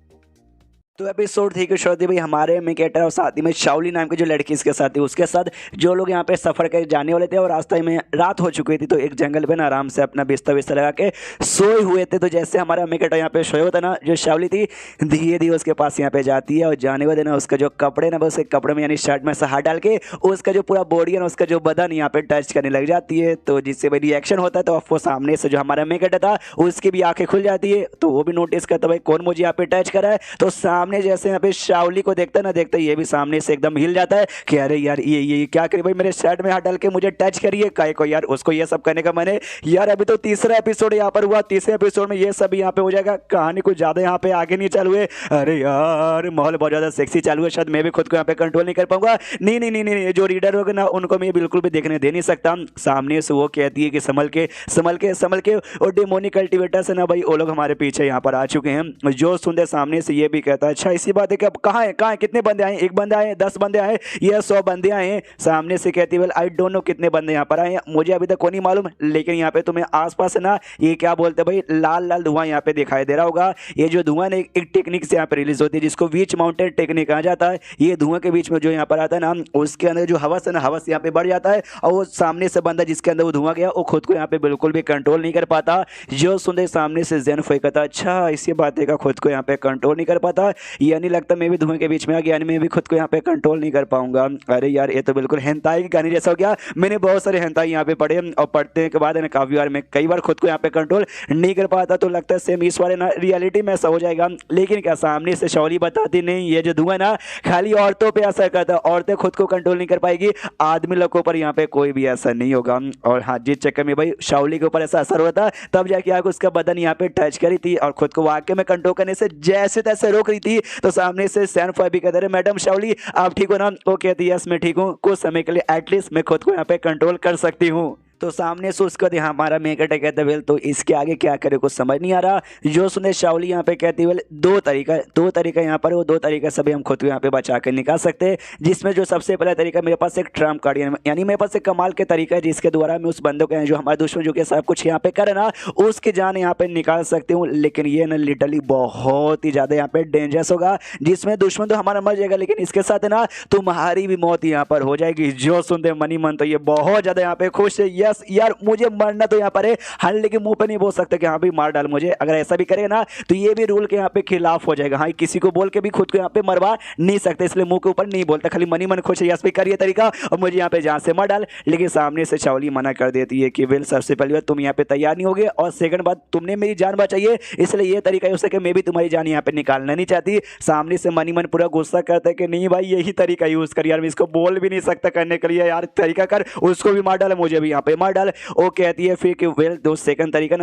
तो एपिसोड 3 की शुरुआत भाई हमारे मेन कैरेक्टर और साथ ही में शाओली नाम की जो लड़की इसके साथ थी उसके साथ जो लोग यहाँ पे सफर कर जाने वाले थे, और रास्ते में रात हो चुकी थी, तो एक जंगल पे ना आराम से अपना बिस्तर लगा के सोए हुए थे। तो जैसे हमारा मेन कैरेक्टर यहाँ पे सोए होता ना, जो शाओली थी धीरे धीरे उसके पास यहाँ पे जाती है, और जाने वाले ना उसका जो कपड़े ना उसके कपड़े में यानी शर्ट में से हाथ डाल के उसका जो पूरा बॉडी है ना उसका जो बदन यहाँ पे टच करने लग जाती है। तो जिससे भाई रिएक्शन होता है, तो आपको सामने से जो हमारा मेन कैरेक्टर था उसकी भी आंखें खुल जाती है, तो वो भी नोटिस करता भाई कौन मुझे यहाँ पे टच करा है। तो सामने जैसे यहाँ पे शावली को देखता ना, देखता ये भी सामने से एकदम हिल जाता है कि अरे यार ये क्या करी भाई, मेरे शर्ट में हाथ डाल के मुझे टच करिए काय को यार। उसको ये सब करने का मैंने यार अभी तो तीसरा एपिसोड यहाँ पर हुआ, तीसरे एपिसोड में ये सब यहाँ पे हो जाएगा। कहानी कुछ ज्यादा यहाँ पे आगे नहीं चालू है। अरे यार माहौल बहुत ज्यादा सेक्सी चालू है, शायद मैं भी खुद को यहाँ पे कंट्रोल नहीं कर पाऊंगा। नहीं नहीं नहीं नहीं, जो रीडर होगा ना उनको मैं बिल्कुल भी देखने दे नहीं सकता। सामने से वो कहती है कि संभल के संभल के संभल के, और डेमोनिक कल्टीवेटर से ना भाई वो लोग हमारे पीछे यहाँ पर आ चुके हैं। जो सुनते सामने से ये भी कहता है अच्छा इसी बात है कि अब कहाँ है कितने बंदे आए, एक बंदे आए 10 बंदे आए या 100 बंदे आए। सामने से कहती है आई डोंट नो कितने बंदे यहाँ पर आए, मुझे अभी तक को नहीं मालूम, लेकिन यहाँ पे तुम्हें आसपास ना ये क्या बोलते हैं भाई लाल लाल धुआं यहाँ पे दिखाई दे रहा होगा। ये जो धुआं ना एक टेक्निक से यहाँ पे रिलीज होती है जिसको बीच माउंटेन टेक्निक कहा जाता है। ये धुआं के बीच में जो यहाँ पर आता है ना, उसके अंदर जो हवा से ना हवा से यहाँ पे बढ़ जाता है, और वो सामने से बंदा जिसके अंदर वो धुआं गया वो खुद को यहाँ पे बिल्कुल भी कंट्रोल नहीं कर पाता। जो सुनते सामने से जेनफाई कहता अच्छा इसी बात का खुद को यहाँ पे कंट्रोल नहीं कर पाता, यानी लगता मैं भी धुएं के बीच में आ गया, यानी मैं भी खुद को यहाँ पे कंट्रोल नहीं कर पाऊंगा। अरे यार ये तो बिल्कुल हेंताई की कहानी जैसा हो गया। मैंने बहुत सारे हेंताई यहाँ पे पढ़े और पढ़ने के बाद काफी बार मैं कई बार खुद को यहाँ पे कंट्रोल नहीं कर पाता, तो लगता है सेम इस वाले ना रियलिटी में ऐसा हो जाएगा। लेकिन क्या सामने से शौली बताती नहीं, ये जो धुआं ना खाली औरतों पे असर करता है, औरतें खुद को कंट्रोल नहीं कर पाएगी, आदमी लोगों पर यहाँ पे कोई भी असर नहीं होगा। और हाँ जिस चक्कर में भाई शावली के ऊपर ऐसा असर होता तब जाके आके उसका बदन यहाँ पे टच करी थी और खुद को वाकई में कंट्रोल करने से जैसे तैसे रोक रही थी। तो सामने से सैनफॉय भी कहते रहे मैडम शावली आप ठीक हो ना, वो कहती है यस मैं ठीक हूँ, कुछ समय के लिए एटलीस्ट मैं खुद को यहाँ पे कंट्रोल कर सकती हूँ। तो सामने से उसको हमारा मेकअप कहते वेल तो इसके आगे क्या करे कुछ समझ नहीं आ रहा। जो सुने शावली यहाँ पे कहती वेल दो तरीका यहाँ पर, वो दो तरीका सभी हम खुद को यहाँ पे बचा कर निकाल सकते हैं। जिसमें जो सबसे पहला तरीका मेरे पास एक ट्रम्प कार्ड यानी मेरे पास एक कमाल के तरीका है जिसके द्वारा मैं उस बंदों के जो हमारे दुश्मन जो कि सब कुछ यहाँ पे करे ना उसकी जान यहाँ पे निकाल सकती हूँ। लेकिन ये ना लिटरली बहुत ही ज्यादा यहाँ पे डेंजरस होगा, जिसमें दुश्मन तो हमारा मर जाएगा लेकिन इसके साथ ना तुम्हारी भी मौत यहाँ पर हो जाएगी। जो सुनते मनी मन तो ये बहुत ज्यादा यहाँ पे खुश है, यस यार मुझे मरना तो यहाँ पर है, हाँ लेकिन मुंह पे नहीं बोल सकते कि हाँ भी मार डाल मुझे। अगर ऐसा भी करेगा ना तो ये भी रूल के यहाँ पे खिलाफ हो जाएगा। हाँ किसी को बोल के भी खुद को यहाँ पे मरवा नहीं सकते, इसलिए मुंह के ऊपर नहीं बोलता, खाली मनी मन खुश है यस भी करिए तरीका और मुझे यहाँ पे जान से मार डाल। लेकिन सामने से शावली मना कर देती है कि वेल सबसे पहली बात तुम यहाँ पे तैयार नहीं होगे और सेकंड बात तुमने मेरी जान बचाई है, इसलिए ये तरीका हो सके मैं भी तुम्हारी जान यहाँ पे निकालना नहीं चाहती। सामने से मनी मन पूरा गुस्सा करता है कि नहीं भाई यही तरीका यूज कर यार, मैं इसको बोल भी नहीं सकता करने के लिए यार तरीका कर, उसको भी मार डाल मुझे भी यहाँ पे मार डाल। वो कहती है फिर कि वेल दो सेकंड तरीका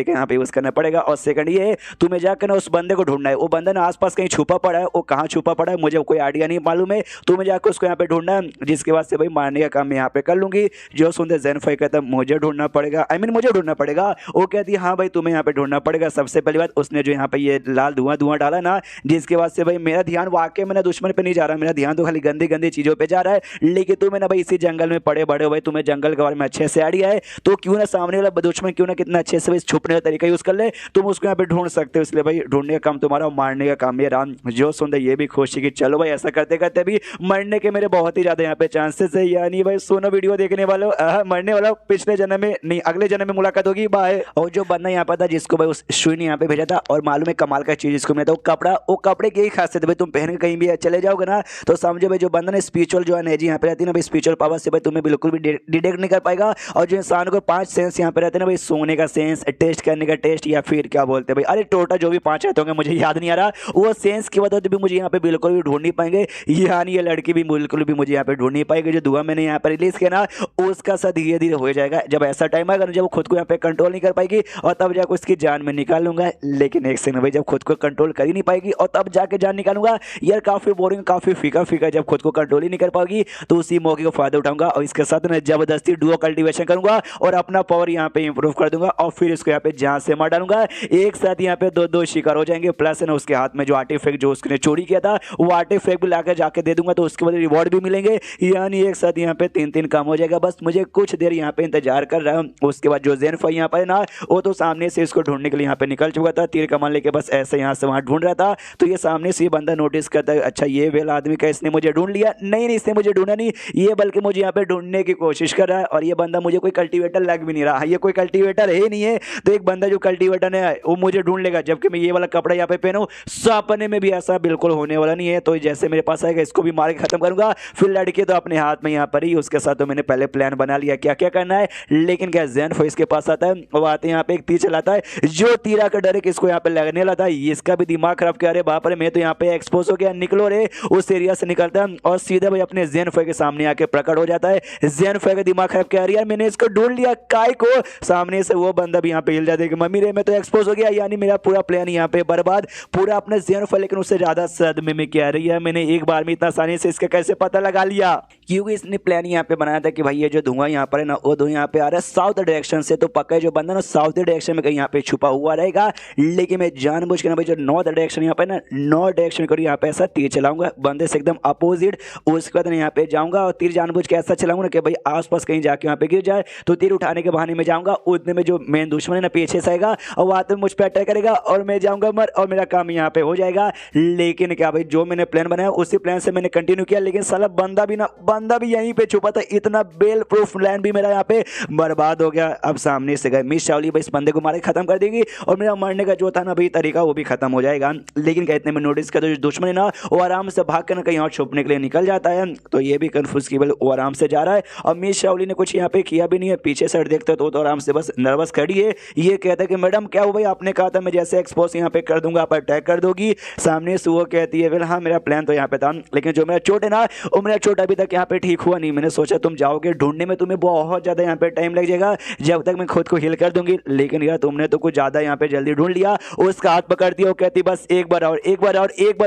यहाँ पे यूज करना पड़ेगा और सेकंड ये है तुम्हें जाकर ना उस बंदे को ढूंढना है। वो बंदा ना आसपास कहीं छुपा पड़ा है, वो कहाँ छुपा पड़ा है मुझे कोई आइडिया नहीं मालूम है, तुम्हें जाकर उसको यहाँ पे ढूंढना है, जिसके बाद से भाई मारने का काम मैं यहाँ पे कर लूंगी। जो सुनते जेनफाई कहता मुझे ढूंढना पड़ेगा, मुझे ढूंढना पड़ेगा। वो कहती है हाँ भाई तुम्हें यहाँ पे ढूंढना पड़ेगा। सबसे पहली बात उसने जो यहाँ पे ये लाल धुआं डाला ना, जिसके बाद से भाई मेरा ध्यान वाकई में ना दुश्मन पे नहीं जा रहा, मेरा ध्यान तो खाली गंदी गंदी चीजों पे जा रहा है। लेकिन तुम्हें ना भाई इसी जंगल में पड़े बड़े हो भाई, तुम्हें जंगल के बारे में अच्छे से आइडिया है, तो क्यों ना सामने वाला दुश्मन क्यों ना कितना अच्छे से छुपने का तरीका यूज कर ले, तुम उसको यहाँ पे ढूंढ सकते हो। इसलिए भाई ढूंढने का काम तुम्हारा, मारने का काम मेरा। जो सुनते ये भी खुशी की चलो भाई ऐसा करते करते भी मरने के मेरे बहुत ही ज्यादा यहाँ पे चांसेस है। यानी भाई सुनो वीडियो देखने वालों, मरने वाला पिछले जन्म में नहीं अगले जन्म में मुलाकात होगी बाय। और जो बंदा यहाँ पर था जिसको भाई उस सुई ने यहाँ पे भेजा था, और मालूम है कमाल का चीज इसको मिला था, वो कपड़ा, वो कपड़े की ही खासियत है भाई, तुम पहन के कहीं भी चले जाओगे ना तो समझो भाई जो बंदा ने स्पिरिचुअल जो एनर्जी यहाँ पे रहती है ना भाई, स्पिरिचुअल पावर से भाई तुम्हें बिल्कुल भी डिटेक्ट नहीं कर पाएगा। और जो इंसान को 5 सेंस यहाँ पे रहते हैं ना भाई, सोने का सेंस, टेस्ट करने का टेस्ट, या फिर क्या बोलते हैं भाई, अरे टोटल जो भी 5 रहते होंगे मुझे याद नहीं आ रहा, वो सेंस की वजह से भी मुझे यहाँ पे बिल्कुल भी ढूंढ नहीं पाएंगे। यानी ये लड़की भी बिल्कुल भी मुझे यहाँ पे ढूंढ नहीं पाएगी। जो धुआं मैंने यहाँ पर रिलीज किया ना उसका सा धीरे धीरे हो जाएगा, जब ऐसा टाइम आएगा जब वो खुद को यहाँ पे कंट्रोल नहीं कर पाएगी और तब जाकर उसकी जान में निकाल लूंगा। लेकिन एक सेकंड भाई, जब खुद को कंट्रोल कर ही नहीं पाएगी और तब जाके जान निकालूंगा, यार काफी बोरिंग, काफी फीका फीका। जब खुद को कंट्रोल ही नहीं कर पाएगी तो उसी मौके को फायदा उठाऊंगा और इसके साथ मैं जबरदस्ती डुओ कल्टीवेशन करूंगा और अपना पावर यहाँ पे इंप्रूव कर दूंगा और फिर इसको यहाँ पे जान से मार डालूंगा। एक साथ यहाँ पे दो शिकार हो जाएंगे, प्लस है ना उसके हाथ में जो आर्टिफैक्ट जो उसने चोरी किया था वो आर्टिफैक्ट भी लाकर जाके दे दूंगा, तो उसके बाद रिवॉर्ड भी मिलेंगे। यानी एक साथ यहाँ पे 3 काम हो जाएगा। बस मुझे कुछ देर यहाँ पे इंतजार कर रहा हूँ। उसके बाद जो जेनफाई यहाँ पर ना, वो तो सामने से इसको ढूंढने के लिए यहाँ पे निकल चुका था, तीर कमान लेके बस ऐसे यहाँ से वहाँ ढूंढ रहा था। तो ये सामने से ये बंदा नोटिस करता है, अच्छा ये वेल आदमी का, इसने मुझे ढूंढ लिया। नहीं, इसने मुझे ढूंढा नहीं, ये बल्कि मुझे यहाँ पे ढूंढने की कोशिश कर रहा है और ये बंदा मुझे कोई कल्टीवेटर लग भी नहीं रहा, ये कोई कल्टीवेटर है ही नहीं है। तो एक बंदा जो कल्टीवेटर है वो मुझे ढूंढ लेगा, जबकि मैं ये वाला कपड़ा यहाँ पे पहनूं, सपने में भी ऐसा बिल्कुल होने वाला नहीं है। तो जैसे मेरे पास आएगा इसको भी मार के खत्म करूंगा, फिर लड़के तो अपने हाथ में यहाँ पर ही। उसके साथ तो मैंने पहले प्लान बना लिया क्या क्या करना है, लेकिन क्या ज़ेनफो इसके पास आता है, वो आते यहाँ पे एक तीर चलाता है, जो तीरा का डायरेक्ट इसको यहाँ पे लगने लगा है। इसका भी दिमाग खराब क्या, अरे बाप रे मैं तो यहाँ पे एक्सपोज हो गया, निकलो रे। उस एरिया से निकलता है और सीधे भाई अपने ज़ेनफो के सामने आके प्रकट हो जाता है। ज़ेनफो का दिमाग खराब क्या, यार मैंने इसको ढूंढ लिया काय को। सामने से वो बंदा भी यहाँ पे हिल जाता है कि मम्मी रे मैं तो एक्सपोज हो गया, यानी मेरा पूरा प्लान यहाँ पे बर्बाद, पूरा अपने ज़ेनफो। लेकिन उससे ज्यादा सदमे में क्या रही है, मैंने एक बार में इतना आसानी से इसका कैसे पता लगा लिया, क्योंकि इसने प्लान यहाँ पे बनाया था कि भाई ये जो धुआं यहाँ पर है ना, वो धुआं यहाँ पे आ रहा है साउथ डायरेक्शन से, तो पक्का जो बंदा ना साउथ डायरेक्शन में कहीं यहाँ पे छुपा हुआ रहेगा। लेकिन मैं जानबूझ के ना भाई जो नॉर्थ डायरेक्शन यहाँ पे ना, नॉर्थ डायरेक्शन को यहाँ पे ऐसा तीर चलाऊंगा बंदे से एकदम अपोजिट। उसके बाद यहाँ पे जाऊंगा और तीर जानबूझ के ऐसा चलाऊंगा ना कि भाई आसपास कहीं जाके यहाँ पे गिर जाए, तो तीर उठाने के बहाने में जाऊंगा, उतने में जो मेन दुश्मन है ना पीछे से आएगा और वहां पे मुझ पर अटैक करेगा और मैं जाऊंगा मर, और मेरा काम यहाँ पे हो जाएगा। लेकिन क्या भाई जो मैंने प्लान बनाया उसी प्लान से मैंने कंटिन्यू किया, लेकिन साला बंदा भी यहीं पे छुपा था, इतना बेल प्रूफ प्लान भी मेरा यहाँ पे बर्बाद हो गया। अब सामने से गए मिस शाओली भाई इस बंदे को मारे खत्म कर देगी और मेरा मरने का जो था ना भाई तरीका वो भी खत्म हो जाएगा। लेकिन कहते में नोटिस कर, जो दुश्मन है ना वो आराम से भाग कर ना कहीं और छुपने के लिए निकल जाता है। तो ये भी कंफ्यूज की वो आराम से जा रहा है और मिस शाओली ने कुछ यहाँ पे किया भी नहीं है, पीछे साइड देखते तो आराम से बस नर्वस खड़ी है। ये कहता है कि मैडम क्या हो भाई, आपने कहा था मैं जैसे एक्सपोज यहाँ पे कर दूंगा आप अटैक कर दोगी। सामने से वो कहती है वेल हाँ मेरा प्लान तो यहाँ पे था, लेकिन जो मेरा चोट है ना वो मेरा चोट अभी तक यहाँ पे ठीक हुआ नहीं। मैंने सोचा तुम जाओगे ढूंढने में, तुम्हें बहुत ज़्यादा यहाँ पे टाइम लग जाएगा, जब तक मैं खुद को हील कर दूंगी। लेकिन यार तुमने तो कुछ ज़्यादा यहाँ पे जल्दी ढूंढ लिया। उसका हाथ पकड़ती है, वो कहती बस एक बार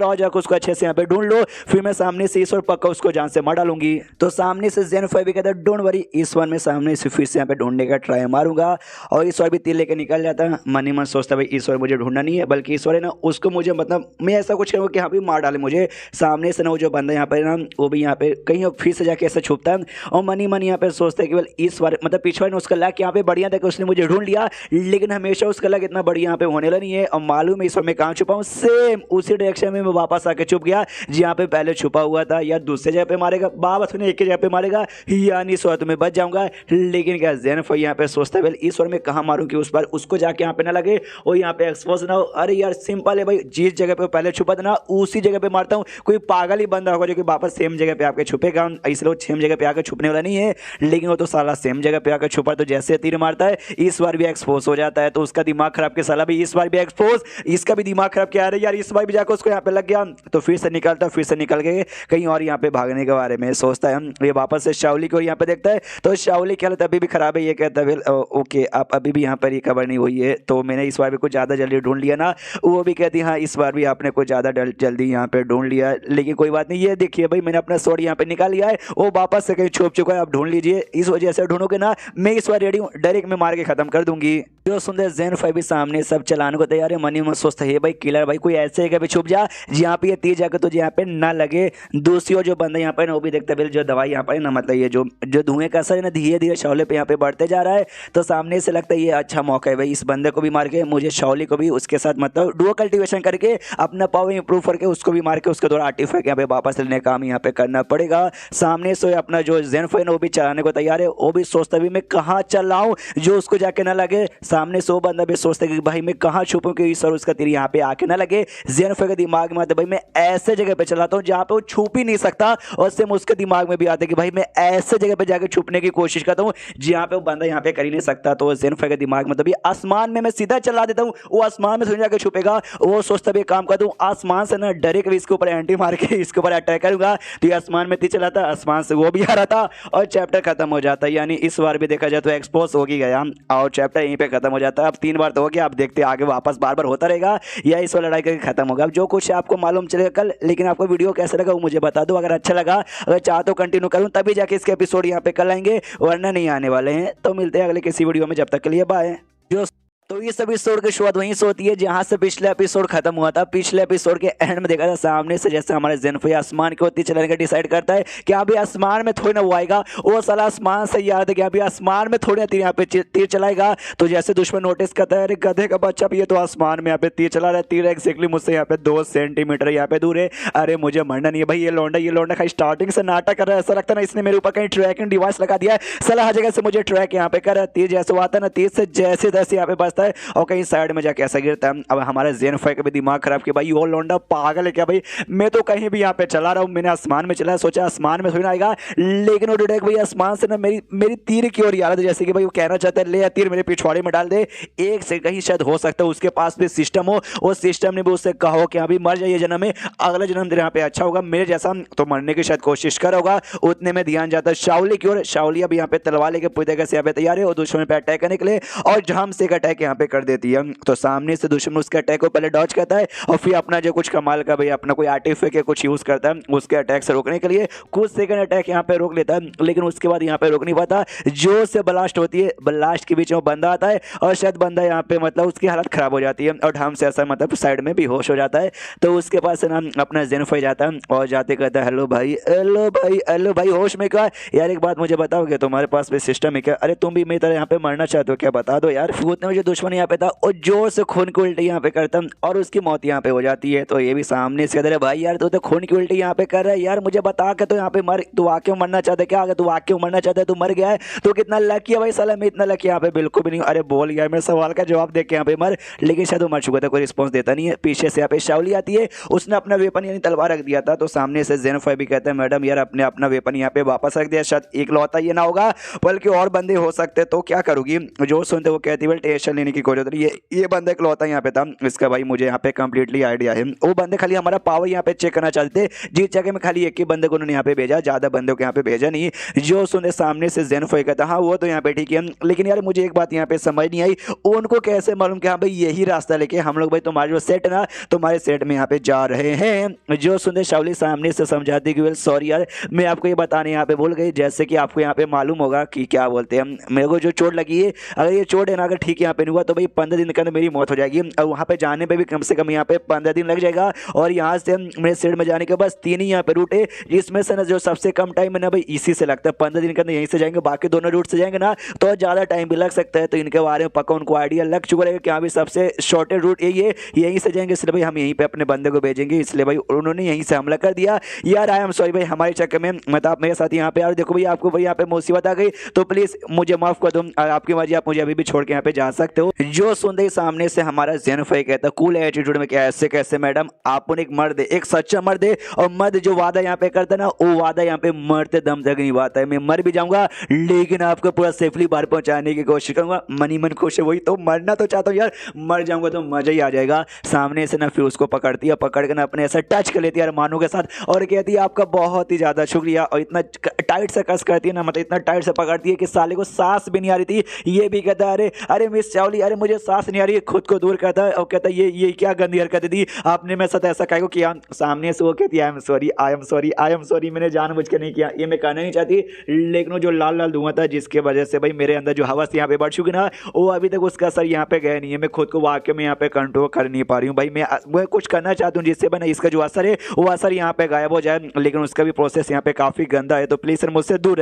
और जाकर उसको अच्छे से यहाँ पे ढूंढ लो, फिर मैं सामने से ईश्वर पक्का उसको जान से मार डालूंगी। तो सामने से ज़ेनफो भी कहता है डोंट वरी, इस वन में सामने से फिर से यहाँ पे ढूंढने का ट्राई मारूंगा। और ईश्वर भी तीर लेके निकल जाता है। मन ही मन सोचता भाई ईश्वर मुझे ढूंढना नहीं है, बल्कि ईश्वर है ना उसको मुझे मतलब मैं ऐसा कुछ करूँगा कि यहाँ पे मार डाले मुझे। सामने से ना वो जो बंदा यहाँ पे ना वो भी यहाँ पे कहीं फिर से जाके ऐसा छुपता है और मन ही मन यहाँ पे सोचता है कि इस बार मतलब पिछले ने उसका लक यहाँ पे बढ़िया था कि उसने मुझे ढूंढ लिया, लेकिन हमेशा उसका लक इतना बढ़िया यहाँ पे होने वाला नहीं है। और मालूम है इस मैं कहाँ छुपा हूँ, सेम उसी डायरेक्शन में मैं वापस आके छुप गया जहाँ पे पहले छुपा हुआ था। या दूसरे जगह पे मारेगा बाबा ने एक ही जगह पे मारेगा, यानी इस बार मैं बच जाऊंगा। लेकिन क्या ज़ेनफो यहाँ पे सोचता है इस बार मैं कहाँ मारूँ कि उस बार उसको जाके यहाँ पे ना लगे और यहाँ पे एक्सपोज ना हो। अरे यार सिंपल है भाई, जिस जगह पे पहले छुपा था ना उसी जगह पे मारता हूँ। कोई पागल ही बंदा होगा जो कि वापस सेम जगह पे आके छुपेगा, इसलिए वो सेम जगह पे आकर छुपने वाला नहीं है। लेकिन वो तो साला सेम जगह पे आकर छुपा, तो जैसे तीर मारता है इस बार भी एक्सपोज हो जाता है। तो उसका दिमाग खराब के साला भी इस बार भी एक्सपोज, इसका भी दिमाग खराब क्या है यार, इस बार भी जाकर उसको यहाँ पे लग गया। तो फिर से निकलता, फिर से निकल के कहीं और यहाँ पे भागने के बारे में सोचता है। ये वापस से शाओली को यहाँ पे देखता है, तो शाओली की हालत अभी भी खराब है। ये कहता है ओके आप अभी भी यहाँ पर रिकवर नहीं हुई है, तो मैंने इस बार भी कुछ ज़्यादा जल्दी ढूंढ लिया ना। वो भी कहती है हाँ इस बार भी आपने कुछ ज़्यादा जल्दी यहाँ पे ढूंढ लिया, लेकिन कोई बात नहीं। ये देखिए भाई मैंने अपना स्वॉर्ड यहाँ पे निकाल लिया है, वो वापस से कहीं छुप चुका है, आप ढूंढ लीजिए। इस वजह से ढूंढोगे ना मैं इस बार रेडी हूँ, डायरेक्ट में मार के खत्म कर दूंगी। जो सुंदर ज़ेनफो भी सामने सब चलाने को तैयार है। मनी में सोचता है भाई किलर भाई कोई ऐसे जगह पे छुप जा जहाँ पे ये तीर जाकर तुझे यहाँ पे ना लगे। दूसरी ओर जो बंदा यहाँ पे ना वो भी देखता है जो दवाई यहाँ पर है ना, मतलब ये जो धुएं का असर है ना धीरे धीरे शाओली पे यहाँ पे बढ़ते जा रहा है। तो सामने से लगता है ये अच्छा मौका है भाई, इस बंदे को भी मार के मुझे शाओली को भी उसके साथ मतलब डुओ कल्टिवेशन करके अपना पावर इंप्रूव करके उसको भी मार के उसके द्वारा आर्टिफैक्ट यहाँ पे वापस लेने का काम यहाँ पे करना पड़ेगा। सामने से अपना जो ज़ेनफो है ना वो भी चलाने को तैयार है। वो भी सोचता भी मैं कहाँ चल रहा हूँ जो उसको जाके ना लगे। सामने से वो बंदा भी सोचता है कि भाई मैं कहाँ छुपूं कि सर उसका तीर यहाँ पे आके ना लगे। ज़ेनफो के दिमाग में आता है भाई मैं ऐसे जगह पे चलाता हूँ जहाँ पे वो छुप ही नहीं सकता, और सेम उसके दिमाग में भी आता है कि भाई मैं ऐसे जगह पे जाके छुपने की कोशिश करता हूँ जहाँ पे वो बंदा यहाँ पे कर ही नहीं सकता। तो ज़ेनफो के दिमाग में तभी आसमान में मैं सीधा चला देता हूँ, वो आसमान में थोड़ी जाकर छुपेगा। वो सोचता भी काम करता हूँ आसमान से ना डायरेक्ट इसके ऊपर एंटी मार के इसके ऊपर अटैक करूंगा। तो ये आसमान में तीर चलाता, आसमान से वो भी आ रहा था और चैप्टर खत्म हो जाता है। यानी इस बार भी देखा जाए तो एक्सपोज हो ही गया और चैप्टर यहीं पे खत्म हो जाता है। अब 3 बार तो हो गया, आप देखते आगे वापस बार बार होता रहेगा या इस बार लड़ाई करके खत्म होगा। अब जो कुछ आपको मालूम चलेगा कल। लेकिन आपको वीडियो कैसा लगा वो मुझे बता दो। अगर अच्छा लगा, अगर चाहते हो कंटिन्यू करूँ तभी जाके इसके एपिसोड यहाँ पे कल आएंगे, वरना नहीं आने वाले हैं। तो मिलते हैं अगले किसी वीडियो में, जब तक के लिए बाय। जो तो तो इस एपिसोड की शुरुआत वहीं से होती है जहां से पिछले एपिसोड खत्म हुआ था। पिछले एपिसोड के एंड में देखा था सामने से जैसे हमारे जेनफे आसमान की ओर तीर चलाने का डिसाइड करता है कि अभी आसमान में थोड़ी ना वो आएगा, वो साला आसमान से याद है कि अभी आसमान में थोड़ी ना तीर यहाँ पे तीर चलाएगा। तो जैसे दुश्मन नोटिस करता है अरे गधे का बच्चा भी ये तो आसमान में यहाँ पे तीर चला रहा है, तीर एक्जैक्टली मुझसे यहाँ पे 2 सेंटीमीटर यहाँ पे दूर है। अरे मुझे मरना नहीं है भाई, ये लौंडा खाली स्टार्टिंग से नाटक कर रहा है, ऐसा लगता है ना इसने मेरे ऊपर कहीं ट्रैकिंग डिवाइस लगा दिया है, साला हर जगह से मुझे ट्रैक यहाँ पे कर रहा है। तीर जैसे आता है ना, तीर से जैसे तैसे यहाँ पे बचता है और कहीं साइड में जाके ऐसा गिरता है। अब हमारा जेनफाई का भी दिमाग खराब कि भाई वो लौंडा पागल है क्या भाई, मैं तो कहीं भी यहाँ पे चला रहा हूँ, मैंने आसमान में चला, सोचा आसमान में थोड़ी ना आएगा, लेकिन वो डायरेक्ट भाई आसमान से ना मेरी तीर की ओर आ रहा था, जैसे कि भाई वो कहना चाहता है ले तीर मेरे पिछवाड़े में डाल दे। एक से कहीं शायद हो सकता है उसके पास भी सिस्टम हो, वो सिस्टम ने भी उससे कहा हो कि अभी मर जाइए जन्म में, अगला जन्म तेरे यहाँ पे अच्छा होगा, मेरे जैसा तो मरने की शायद कोशिश कर होगा। उतने में ध्यान जाता है शाओली की ओर। शाओली अब यहाँ पे तलवार लेके पूरी तरीके से यहाँ पे तैयार है, वो दुश्मन पे अटैक करने के लिए और झम से एक अटैक यहाँ पे कर देती है। तो सामने से दुश्मन उसके अटैक को पहले डॉज करता है और फिर अपना जो कुछ कमाल का भाई अपना कोई आर्टिफैक्ट या कुछ यूज करता है उसके अटैक से रोकने के लिए, कुछ सेकंड अटैक यहाँ पे रोक लेता है, लेकिन उसके बाद यहाँ पे रोक नहीं पाता। जोर से ब्लास्ट होती है, ब्लास्ट के बीच में बंदा आता है और शायद बंदा यहाँ पे मतलब उसकी हालत खराब हो जाती है और ढंग से ऐसा मतलब साइड में बेहोश हो जाता है। तो उसके पास ना अपना जेनफाई जाता है और जाते कहता है हेलो भाई होश में क्या यार, एक बात मुझे बताओगे तुम्हारे पास भी सिस्टम है क्या? अरे तुम भी मेरी तरह यहाँ पे मरना चाहते हो क्या, बता दो यार। उतने में जो दुश्मन यहाँ पे था और जोर से खून की उल्टी यहाँ पे करता और उसकी मौत यहाँ पे हो जाती है। तो ये भी सामने से कहते भाई यार तू तो खून की उल्टी यहाँ पे कर रहा है यार, मुझे बता के तो यहाँ पे मर, तू वाकई मरना चाहता है क्या? अगर तू वाकई मरना चाहता है तू मर गया है तो कितना लकी है भाई, साला मैं इतना लकी यहाँ पे बिल्कुल भी नहीं। अरे बोल यार मेरे सवाल का जवाब दे के यहाँ पे मर, लेकिन शायद वो मर चुका था, कोई रिस्पॉन्स देता नहीं है। पीछे से यहाँ पे शाओली आती है, उसने अपना वेपन यानी तलवार रख दिया था। तो सामने से जेनफाई भी कहते हैं मैडम यार अपने अपना वेपन यहाँ पे वापस रख दिया, शायद एक लौता ये ना होगा बल्कि और बंदे हो सकते, तो क्या करूंगी? जो सुनते वो कहती है टेंशन लेने की कोई जरूरत नहीं, ये बंदे इकलौता यहाँ पे था, इसका भाई मुझे यहाँ पे कंप्लीटली आइडिया है। वो बंदे खाली हमारा पावर यहाँ पे चेक करना चाहते थे, जीत जगह में खाली एक ही बंदे को उन्होंने यहाँ पे भेजा, ज्यादा बंदों को यहाँ पे भेजा नहीं। जो सुनते सामने से जेनफाई कहता हाँ वो तो यहाँ पे ठीक है, लेकिन यार मुझे एक बात यहाँ पे समझ नहीं आई, उनको कैसे मालूम कि हाँ भाई यही रास्ता लेके हम लोग भाई तुम्हारे जो सेट ना तुम्हारे सेट में यहाँ पे जा रहे हैं। जो सुनते शाओली सामने से समझाती कि वेल सॉरी यार मैं आपको ये बताने यहाँ पे भूल गई, जैसे कि आपको यहाँ पे मालूम होगा कि क्या बोलते हैं मेरे को जो चोट लगी है, अगर ये चोट है ना अगर ठीक यहाँ पे नहीं हुआ तो भाई 15 दिन के अंदर मेरी मौत हो जाएगी और वहाँ पे जाने पे भी कम से कम यहाँ पे 15 दिन लग जाएगा। और यहाँ से मेरे सेट में जाने के बस 3 ही यहाँ पे रूट है, जिसमें से ना जो सबसे कम टाइम है ना भाई इसी से लगता है, 15 दिन के अंदर यहीं से जाएंगे, बाकी दोनों रूट से जाएंगे ना तो ज़्यादा टाइम भी लग सकता है। तो इनके बारे में पक्का उनको आइडिया लग चुका रहेगा कि हाँ भाई सबसे शॉर्टेड रूट यही है, यहीं से जाएंगे, इसलिए भाई हम यहीं पे अपने बंदे को भेजेंगे, इसलिए भाई उन्होंने यहीं से हमला कर दिया। यार आई एम सॉरी भाई हमारे चक्कर में मतलब आप मेरे साथ यहाँ पे यार देखो भाई आपको भाई यहाँ पे मुसीबत आ गई तो प्लीज मुझे माफ कर दो, आपकी मर्जी, आप मुझे अभी भी छोड़ के यहाँ पे जा सकते हो। जो सुनते ही सामने से हमारा जेनफाई कहता कूल एटीट्यूड में क्या ऐसे कैसे मैडम, आप एक मर्द है, एक सच्चा मर्द है और मर्द जो वादा यहाँ पे करता है ना वो वादा यहाँ पे मरते दम तक नहीं बात है, मैं मर भी जाऊंगा लेकिन आपको पूरा सेफली बाहर पहुंचाने की कोशिश करूंगा। मनी मन खुश है, वही तो मरना तो चाहता हूँ यार, मर जाऊंगा तो मजा ही आ जाएगा। सामने से ना फिर उसको पकड़ती है, पकड़ के ना अपने ऐसा टच कर लेती है मानो के साथ और कहती है आपका बहुत ही ज्यादा शुक्रिया, और इतना टाइट से कस करती है ना, मतलब इतना टाइट से पकड़ती है कि साले को सांस भी नहीं आ रही थी। ये भी कहता है अरे अरे मिस चावली अरे मुझे सांस नहीं आ रही है, खुद को दूर करता है और कहता है ये क्या गंदी हरकत दी आपने मेरे साथ, ऐसा काहे को किया? सामने से वो कहती है आई एम सॉरी मैंने जानबूझ के नहीं किया, ये मैं कहना नहीं चाहती, लेकिन वो जो लाल लाल धुआं था जिसके वजह से भाई मेरे अंदर जो हवस यहाँ पे बढ़ चुकी ना वो अभी तक उसका असर यहाँ पे गया नहीं है, मैं खुद को वाकई में यहाँ पे कंट्रोल कर नहीं पा रही हूँ भाई, मैं कुछ करना चाहती हूँ जिससे मैंने इसका जो असर है वो असर यहाँ पे गायब हो जाए, लेकिन उसका भी प्रोसेस यहाँ पे काफी गंदा है, तो प्लीज सर मुझसे दूर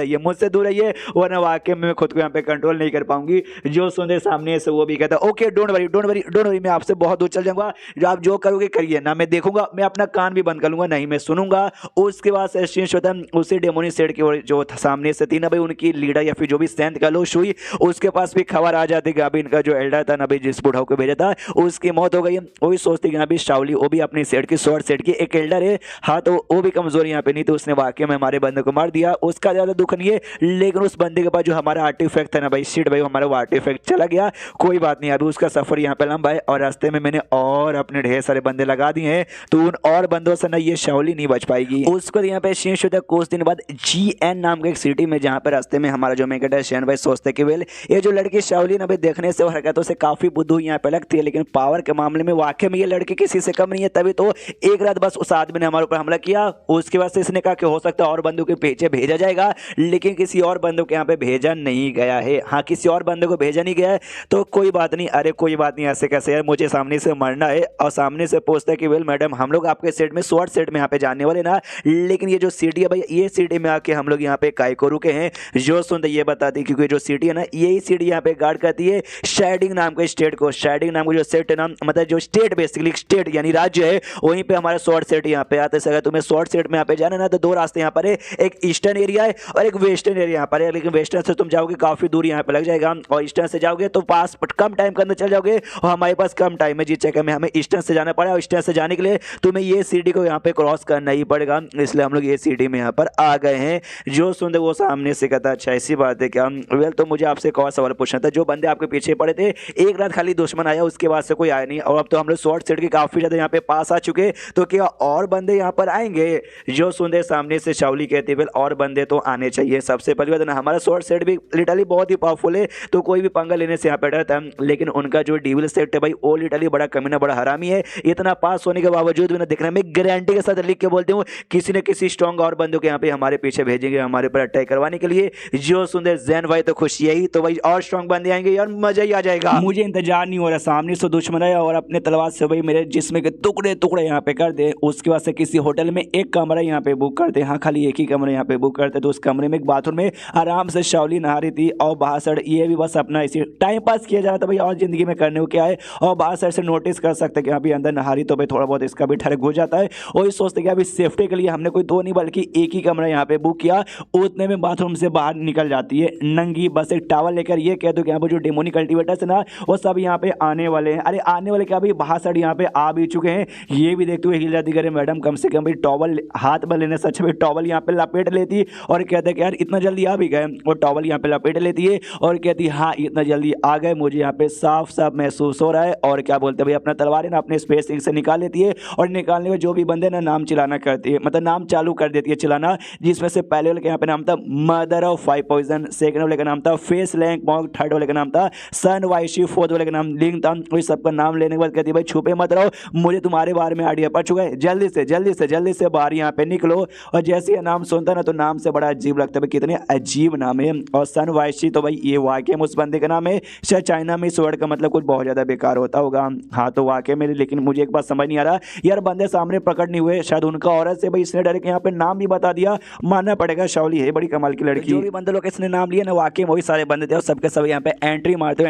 रहिए वरना वाकई में मैं खुद को यहाँ पे कंट्रोल नहीं कर पाऊंगी। जो सुने सामने से वो भी कहता है ओके डोंट वरी मैं आपसे बहुत दूर चल जाऊंगा, जो आप जो करोगे करिए ना, मैं देखूंगा, मैं अपना कान भी बंद कर लूंगा, नहीं मैं सुनूंगा। उसके बाद एक्सचेंज होता है उसी डेमोनी सेट की ओर जो सामने से थी ना भाई उनकी लीडर या फिर जो भी सेंथ का लोश हुई उसके पास भी खबर आ जाती कि अभी इनका जो एल्डर था ना भाई जिस बुढ़ाऊ को भेजा था उसकी मौत हो गई है। वही सोचती कि अभी शाओली वो भी अपनी सेट की शॉर्ट सेट की एक एल्डर है, हाँ तो वो भी कमजोर यहाँ पे नहीं, तो उसने वाकई में हमारे बंदे को मार दिया, उसका ज्यादा दुख नहीं है, लेकिन उस बंदे के पास जो हमारा आर्टिफैक्ट था ना भाई शिट भाई हमारा वो आर्टिफैक्ट चला गया, कोई बात नहीं, अभी उसका सफर यहाँ पे लंबा है और रास्ते में मैंने और अपने ढेर सारे बंदे लगा दिए हैं, तो उन और बंदों से ना ये शाओली नहीं बच पाएगी। उसको यहाँ पे शेष होता है कुछ दिन बाद GN नाम के एक सिटी में, जहाँ पे रास्ते में हमारा जो मेकट है शैन भाई सोचते कि वेल ये जो लड़की शाओली ना भाई देखने से और हरकतों से काफी बुद्धू यहाँ पे लगती है, लेकिन पावर के मामले में वाकई में ये लड़की किसी से कम नहीं है, तभी तो एक रात बस उस आदमी ने हमारे ऊपर हमला किया, उसके बाद से इसने कहा कि हो सकता है और बंदों के पीछे भेजा जाएगा, लेकिन किसी और बंदों के यहाँ पे भेजा नहीं गया है, हाँ किसी और बंदे को भेजा नहीं गया है, तो कोई कोई बात नहीं, अरे कोई बात नहीं, ऐसे कैसे यार, मुझे सामने से मरना है। और सामने से पूछता है कि वेल मैडम, हम लोग आपके सेट में शॉर्ट सेट में यहाँ पे जाने वाले ना, लेकिन ये जो सिटी है भाई, ये सिटी में आके हम लोग यहाँ पे काय को रुके हैं। जो सुनते ये बताती, क्योंकि जो सिटी है ना, यही सिटी यहाँ पे गार्ड करती है शेडिंग नाम के स्टेट को। शेडिंग नाम का जो सेट है ना, मतलब जो स्टेट, बेसिकली स्टेट यानी राज्य है, वहीं पे हमारा शॉर्ट सेट यहाँ पे आते हैं। अगर तुम्हें शॉर्ट सेट में यहाँ पे जाना ना, तो दो रास्ते यहाँ पर है, एक ईस्टर्न एरिया है और एक वेस्टर्न एरिया यहाँ पर है। लेकिन वेस्टर्न से तुम जाओगे काफी दूर यहाँ पे लग जाएगा, और ईस्टर्न से जाओगे तो पास कम टाइम के अंदर चल जाओगे, और हमारे पास कम टाइम है, जिस चक्कर में हमें ईस्टर्न से जाना पड़ा। और ईस्टर्न से जाने के लिए तुम्हें ये सिटी को यहाँ पे क्रॉस करना ही पड़ेगा, इसलिए हम लोग ये सिटी में यहाँ पर आ गए हैं। जो सुनते वो सामने से कहता, अच्छा ऐसी बात है क्या? वेल तो मुझे आपसे एक और सवाल पूछना था। जो बंदे आपके पीछे पड़े थे, एक रात खाली दुश्मन आया, उसके बाद से कोई आया नहीं, और अब तो हम लोग शॉर्ट सेट के काफी ज्यादा यहाँ पे पास आ चुके, तो क्या और बंदे यहाँ पर आएंगे? जो सुनते सामने से शाओली कहती, वेल और बंदे तो आने चाहिए। सबसे पहली बात ना, हमारा शॉर्ट सेट भी लिटरली बहुत ही पावरफुल है, तो कोई भी पंगा लेने से यहाँ पे डरता है। लेकिन उनका जो डेविल सेट है भाई, वो लिटरली बड़ा कमीना, बड़ा हरामी है। इतना पास होने के बावजूद भी ना, देखना मैं गारंटी के साथ लिख के बोलती हूँ, किसी न किसी स्ट्रॉन्ग और बंदों के यहाँ पे हमारे पीछे भेजेंगे, हमारे पर अटैक करवाने के लिए। जो सुंदर जैन भाई तो खुश, यही तो भाई और स्ट्रॉन्ग बंदे आएंगे यार, मजा ही आ जाएगा। मुझे इंतजार नहीं हो रहा, सामने से दुश्मन है और अपने तलवार से भाई मेरे जिस्म के टुकड़े टुकड़े यहाँ पे कर दे। उसके बाद से किसी होटल में एक कमरा यहाँ पे बुक करते, हाँ खाली एक ही कमरा यहाँ पे बुक करते। तो उस कमरे में एक बाथरूम में आराम से शाओली नहा रही थी, और बाहर साइड ये भी बस अपना इसी टाइम पास किया जा रहा था भाई, और जिंदगी में करने को क्या है। और बाहर साइड से नोटिस कर सकते कि अभी अंदर नहा रही, तो भाई थोड़ा बहुत इसका भी ठरक हो जाता है। वही सोचते कि अभी सेफ्टी के लिए हमने कोई दो नहीं बल्कि एक ही कमरा यहाँ पे बुक किया। उतने में बाथरूम से बाहर निकल जाती है नंगी, बस एक टावल लेकर। ये कह दो कि यहाँ पर जो डेमोनिक कल्टीवेटर्स है ना, वो सब यहाँ पे आने वाले हैं। अरे आने वाले क्या, भाई बाहर साइड यहाँ पे आ भी चुके हैं। ये भी देखते हुए हिल जाती, करे मैडम कम से कम भाई टॉवल हाथ में लेने से अच्छा भाई टॉवल यहाँ पे लपेट लेती, और कहते कि यार इतना जल्दी आ भी गए। वो टॉवल यहाँ पे लपेट लेती है और कहती हाँ इतना जल्दी आ गए, मुझे यहाँ पे साफ साफ महसूस हो रहा है। और क्या बोलते हैं भाई, अपना तलवार है ना अपने स्पेसिंग से निकाल लेती है, और निकालने में जो भी बंदे ना नाम चिल्लाना करती है, मतलब नाम चालू कर देती है चिल्लाना। जिसमें से पहले वाले के यहाँ पे नाम था मदर ऑफ 5 पॉइजन, सेकंड वाले का नाम था फेस लैंक मॉन्क, थर्ड वाले का नाम था सन वाइशी, फोर्थ वाले का नाम लिंग था। वही सबका नाम लेने के बाद कहती है भाई छुपे मत रहो, मुझे तुम्हारे बारे में आइडिया पड़ चुका है, जल्दी से जल्दी से जल्दी से बाहर यहाँ पे निकलो। और जैसे ये नाम सुनता ना, तो नाम से बड़ा अजीब लगता है भाई, कितने अजीब नाम है। और सन वाइशी तो भाई ये वाकई में उस बंदे का नाम है, शायद चाइना में इस वर्ड का मतलब कुछ बहुत ज्यादा बेकार होता होगा। हाँ तो वाकई में, लेकिन मुझे एक बात समझ नहीं आ रहा यार, बंदे सामने प्रकट नहीं हुए, शायद उनका औरत से भाई इसने डायरेक्ट यहाँ पे नाम भी बता दिया। मानना पड़ेगा शाओली है बड़ी कमाल की लड़की। जो भी बंदे लोग इसने नाम लिया ना, वाकई में वही सारे बंदे थे, और सबके सब यहाँ पे एंट्री मारते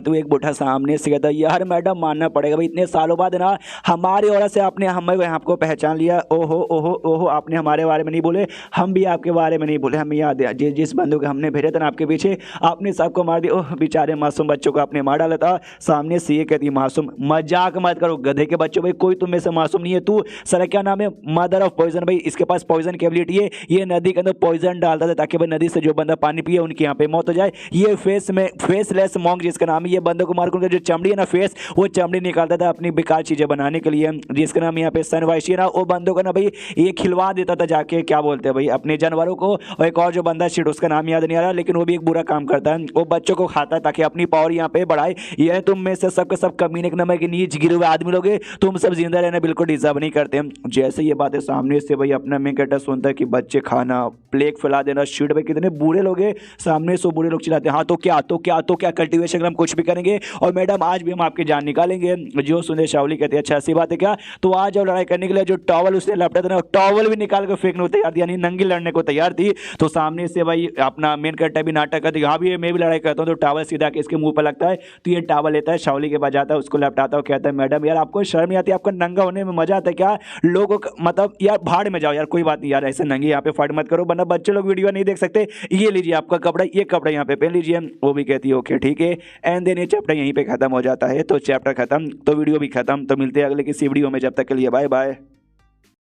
हुए एक बूढ़ा सामने से कहता, यार मैडम मानना पड़ेगा भाई, इतने सालों बाद ना हमारी औरत से आपने हमें आपको पहचान लिया। ओहो ओहो ओहो, आपने हमारे बारे में नहीं बोले, हम भी आपके बारे में नहीं बोले। हमें याद है जिस बंदूक हमने भेजे थे ना आपके पीछे, आपने सबको मार दिया। ओह बेचारे मासूम बच्चों को आपने मार डाला था। सामने से ये कहती, मासूम मजाक मत करो गधे के बच्चों, भाई कोई तुम में से मासूम नहीं है। तू सर क्या नाम है, मदर ऑफ पॉइजन, भाई इसके पास पॉइजन की एबिलिटी है। ये नदी के अंदर पॉइजन डालता था ताकि भाई नदी से जो बंदा पानी पिए उनकी यहाँ पे मौत हो जाए। ये फेसलेस मॉन्क जिसका नाम है, ये बंदों को मार कर जो चमड़ी है ना फेस, वो चमड़ी निकालता था अपनी बेकार चीजें बनाने के लिए। जिसका नाम यहाँ पे सनवाइशी है ना, वो बंदों को ना भाई ये खिलवा देता था जाके, क्या बोलते हैं भाई अपने जानवरों को। और एक और जो बंदा शिट, उसका नाम याद नहीं आ रहा, लेकिन वो भी एक बुरा काम करता है, वो बच्चों को खाता है ताकि अपनी पावर यहाँ पे बढ़ाए। ये तुम में से सबके सब कमीने के नंबर के नीच गिरे हुए आदमी लोग, तुम सब जिंदा रहना बिल्कुल डिजर्व नहीं करते। जैसे ये बातें सामने से भाई अपना मेन कैरेक्टर सुनता है कि बच्चे खाना, प्लेग फैला देना, शिट भाई कितने बुरे लोग हैं। सामने से बुरे लोग चिल्लाते हैं, हाँ तो क्या तो क्या तो क्या, कल्टीवेशन हम कुछ भी करेंगे, और मैडम आज भी हम आपकी जान निकालेंगे। जो सुने शाओली कहते हैं, अच्छा ऐसी बात है क्या, तो आज जब लड़ाई करने के लिए जो टॉवल उसने लपटा था ना, टॉवल भी निकाल कर फेंकने को तैयार थी, यानी नंगी लड़ने को तैयार थी। तो सामने से भाई अपना मेन कैरेक्टर भी नाटक करते, यहाँ भी मैं भी लड़ाई करता हूँ, तो टॉवल सीधा के इसके मुंह पर लगता है। तो ये टॉवल लेता है, शाओली के बजाता है, उसको लपटाता है, कहता है मैडम यार आपको शर्म नहीं आती, आपका नंगा होने में मजा आता है क्या? लोगों का मतलब यार भाड़ में जाओ यार, कोई बात नहीं यार, ऐसे नंगे यहाँ पे फाइट मत करो, वरना बच्चे लोग वीडियो नहीं देख सकते। ये लीजिए आपका कपड़ा, ये कपड़ा यहाँ पे पहन लीजिए। वो भी कहती है ओके ठीक है, एंड देन ये चैप्टर यहीं पे खत्म हो जाता है। तो चैप्टर खत्म तो वीडियो भी खत्म। तो मिलते हैं अगले किसी वीडियो में, जब तक के लिए बाय बाय।